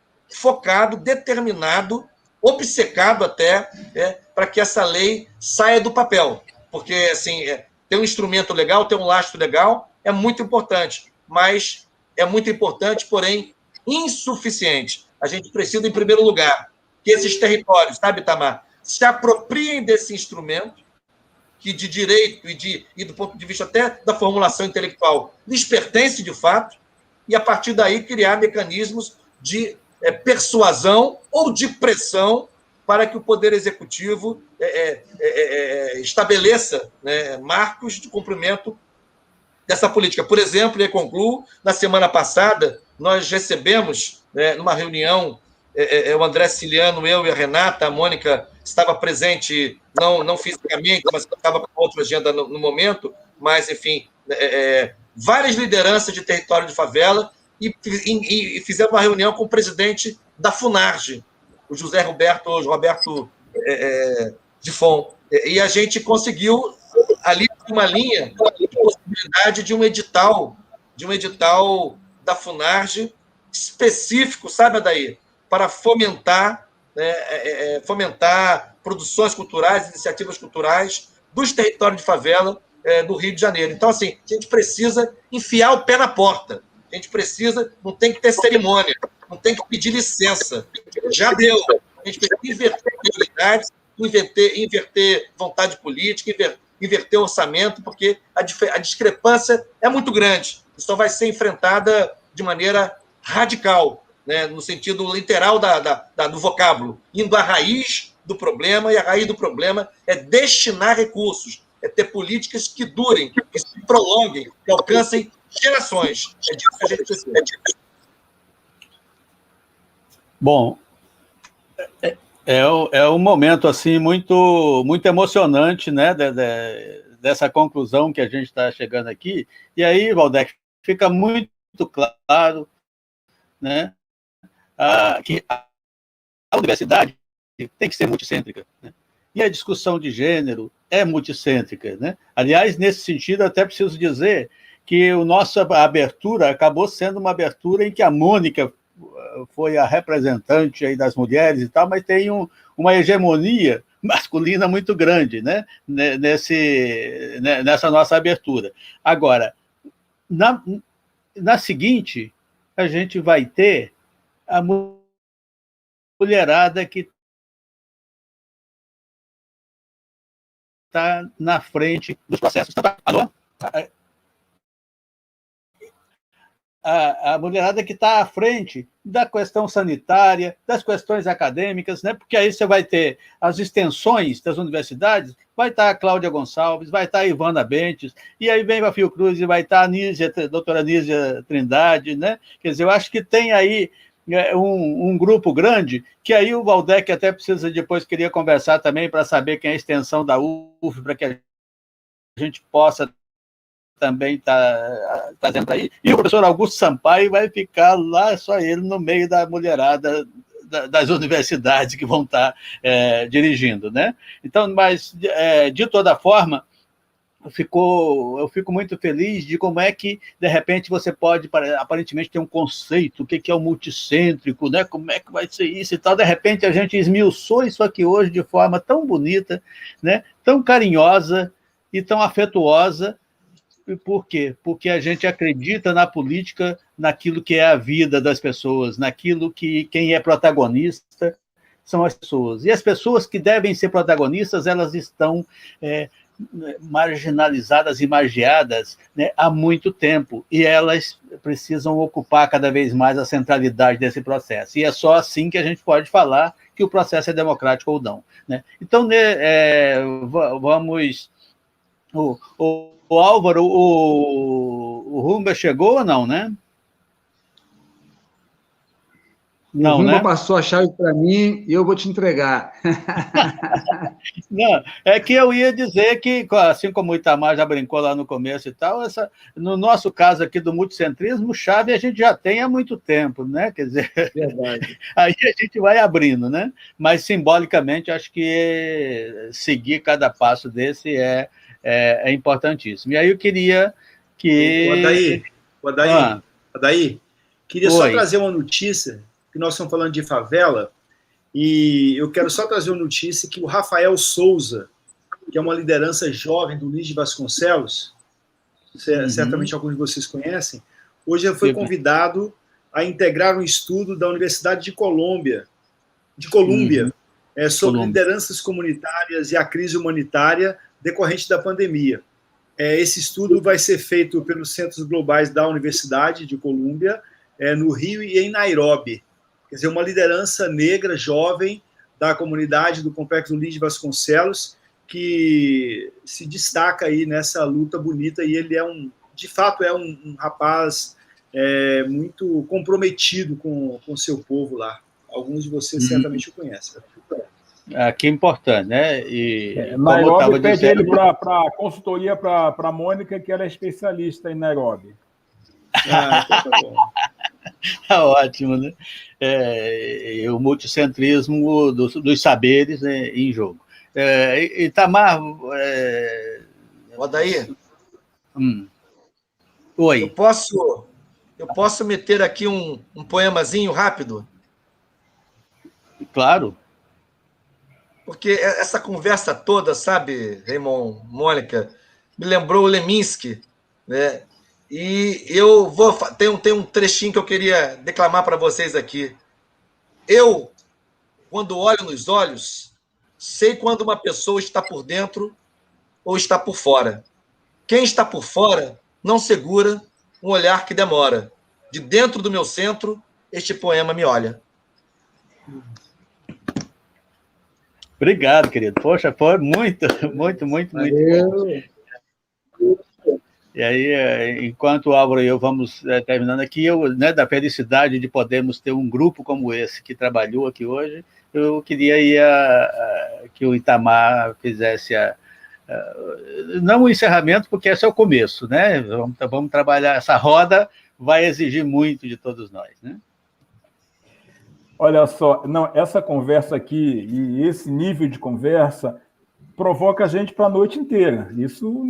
determinado, obcecado até, para que essa lei saia do papel. Porque, assim, ter um instrumento legal, ter um lastro legal, é muito importante, mas é muito importante, porém insuficiente. A gente precisa, em primeiro lugar, que esses territórios, sabe, Itamar, se apropriem desse instrumento, que de direito e do ponto de vista até da formulação intelectual lhes pertence de fato, e a partir daí criar mecanismos de persuasão ou de pressão para que o Poder Executivo estabeleça, né, marcos de cumprimento dessa política. Por exemplo, e concluo, na semana passada, nós recebemos, numa reunião, o André Ciliano, eu e a Renata, a Mônica estava presente, não fisicamente, mas estava com outra agenda no momento, mas, enfim, várias lideranças de território de favela, e fizemos uma reunião com o presidente da FUNARGE, o José Roberto Difon, e a gente conseguiu ali uma linha de possibilidade de um edital da FUNARGE específico, sabe, Adair, para fomentar produções culturais, iniciativas culturais dos territórios de favela do Rio de Janeiro. Então, assim, a gente precisa enfiar o pé na porta. A gente precisa, não tem que ter cerimônia, não tem que pedir licença. Já deu. A gente precisa inverter prioridades, inverter vontade política, inverter o orçamento, porque a discrepância é muito grande. Isso só vai ser enfrentada de maneira radical, né, no sentido literal do vocábulo, indo à raiz do problema, e a raiz do problema é destinar recursos, é ter políticas que durem, que se prolonguem, que alcancem gerações. É disso que a gente precisa. Bom, é um momento assim muito emocionante, né, dessa conclusão que a gente está chegando aqui. E aí, Valdec, fica muito claro, né, que a universidade tem que ser multicêntrica, né? E a discussão de gênero é multicêntrica, né? Aliás, nesse sentido, até preciso dizer que a nossa abertura acabou sendo uma abertura em que a Mônica foi a representante aí das mulheres e tal, mas tem uma hegemonia masculina muito grande, né? Nessa nossa abertura. Agora, na seguinte, a gente vai ter a mulherada que está na frente dos processos. Alô? A mulherada que está à frente da questão sanitária, das questões acadêmicas, né? Porque aí você vai ter as extensões das universidades, vai estar a Cláudia Gonçalves, vai estar a Ivana Bentes, e aí vem a Fiocruz e vai estar a doutora Nízia Trindade, né? Quer dizer, eu acho que tem aí um grupo grande, que aí o Valdec até precisa, depois queria conversar também para saber quem é a extensão da UF, para que a gente possa também está trazendo aí. E o professor Augusto Sampaio vai ficar lá, só ele, no meio da mulherada das universidades que vão estar dirigindo, né? Então, mas, de toda forma, eu fico muito feliz de como é que, de repente, você pode, aparentemente, ter um conceito, o que é o multicêntrico, né? Como é que vai ser isso e tal. De repente, a gente esmiuçou isso aqui hoje de forma tão bonita, né? Tão carinhosa e tão afetuosa. Por quê? Porque a gente acredita na política, naquilo que é a vida das pessoas, naquilo que quem é protagonista são as pessoas. E as pessoas que devem ser protagonistas, elas estão marginalizadas e margeadas, né, há muito tempo, e elas precisam ocupar cada vez mais a centralidade desse processo. E é só assim que a gente pode falar que o processo é democrático ou não, né? Então, vamos... O Álvaro, o Rumba chegou ou não, né? Não, o Rumba, né? Passou a chave para mim e eu vou te entregar. Não, é que eu ia dizer que, assim como o Itamar já brincou lá no começo e tal, no nosso caso aqui do multicentrismo, chave a gente já tem há muito tempo, né? Quer dizer, verdade. Aí a gente vai abrindo, né? Mas, simbolicamente, acho que seguir cada passo desse é importantíssimo. E aí eu queria que... Adair, queria só trazer uma notícia, que nós estamos falando de favela, e eu quero só trazer uma notícia que o Rafael Souza, que é uma liderança jovem do Luiz de Vasconcelos, certamente alguns de vocês conhecem, hoje ele foi convidado a integrar um estudo da Universidade de Colômbia, sobre lideranças comunitárias e a crise humanitária decorrente da pandemia. Esse estudo vai ser feito pelos Centros Globais da Universidade de Colômbia, no Rio e em Nairobi. Quer dizer, uma liderança negra, jovem, da comunidade do Complexo Luiz de Vasconcelos, que se destaca aí nessa luta bonita, e ele de fato, é um rapaz muito comprometido com o seu povo lá. Alguns de vocês certamente o conhecem. Que importante, né? E Nairobi pede ele para consultoria para a Mônica, que ela é especialista em Nairobi. Então tá bom. Tá ótimo, né? O multicentrismo dos saberes, né, em jogo. Itamar... Adair? Oi. Eu posso meter aqui um poemazinho rápido? Claro. Porque essa conversa toda, sabe, Raymond, Mônica, me lembrou o Leminski, né? E eu tem um trechinho que eu queria declamar para vocês aqui. Eu, quando olho nos olhos, sei quando uma pessoa está por dentro ou está por fora. Quem está por fora não segura um olhar que demora. De dentro do meu centro, este poema me olha. Obrigado, querido. Poxa, foi muito bom. E aí, enquanto o Álvaro e eu vamos terminando aqui, da felicidade de podermos ter um grupo como esse que trabalhou aqui hoje, eu queria que o Itamar fizesse não o encerramento, porque esse é o começo, né? Vamos trabalhar, essa roda vai exigir muito de todos nós, né? Olha só, essa conversa aqui e esse nível de conversa provoca a gente para a noite inteira. Isso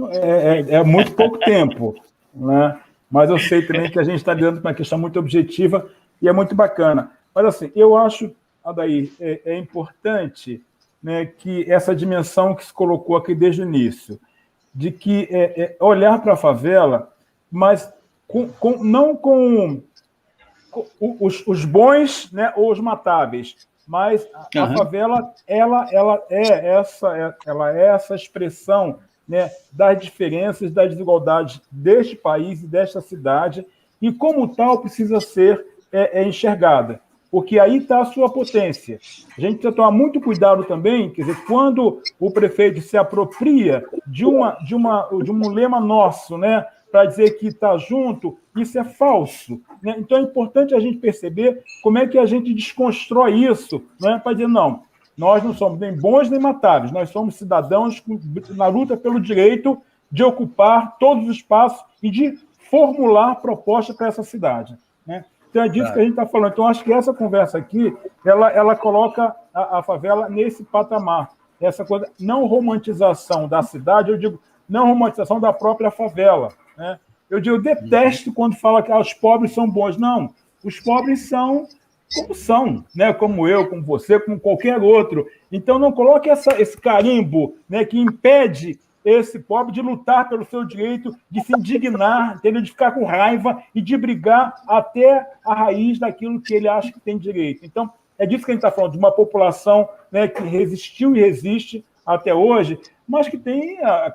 é muito pouco tempo, né? Mas eu sei também que a gente está lidando com uma questão muito objetiva e é muito bacana. Mas, assim, eu acho, Adair, é importante, né, que essa dimensão que se colocou aqui desde o início, de que olhar para a favela, mas não com os bons, né, ou os matáveis, mas a favela ela é essa expressão, né, das diferenças, das desigualdades deste país e desta cidade, e como tal precisa ser enxergada, porque aí está a sua potência. A gente precisa tomar muito cuidado também, quer dizer, quando o prefeito se apropria de um lema nosso, né, para dizer que está junto, isso é falso, né? Então é importante a gente perceber como é que a gente desconstrói isso, né, para dizer, não, nós não somos nem bons nem matáveis, nós somos cidadãos na luta pelo direito de ocupar todos os espaços e de formular propostas para essa cidade, né? Então é disso que a gente está falando. Então acho que essa conversa aqui, ela coloca a favela nesse patamar, essa coisa, não romantização da cidade, eu digo, não romantização da própria favela, né? Eu detesto quando fala que os pobres são bons. Não, os pobres são, né? Como eu, como você, como qualquer outro. Então não coloque esse carimbo, né, que impede esse pobre de lutar pelo seu direito, de se indignar, entendeu? De ficar com raiva e de brigar até a raiz daquilo que ele acha que tem direito. Então, é disso que a gente está falando, de uma população, né, que resistiu e resiste até hoje, mas que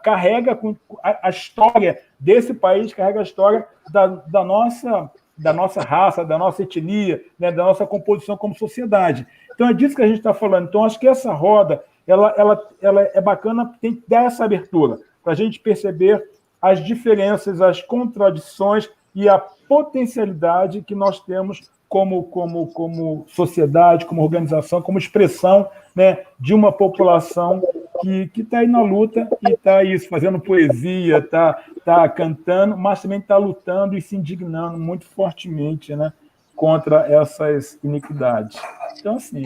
carrega a história desse país, carrega a história da nossa raça, da nossa etnia, né, da nossa composição como sociedade. Então, é disso que a gente está falando. Então, acho que essa roda ela é bacana, tem que dar essa abertura, para a gente perceber as diferenças, as contradições e a potencialidade que nós temos como sociedade, como organização, como expressão, né, de uma população que está aí na luta e está isso, fazendo poesia, está cantando, mas também está lutando e se indignando muito fortemente, né, contra essas iniquidades. Então, assim,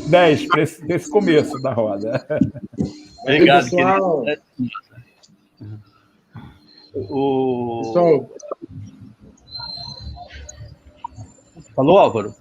10 para esse começo da roda. Obrigado, pessoal. querido. Pessoal, Falou, Álvaro?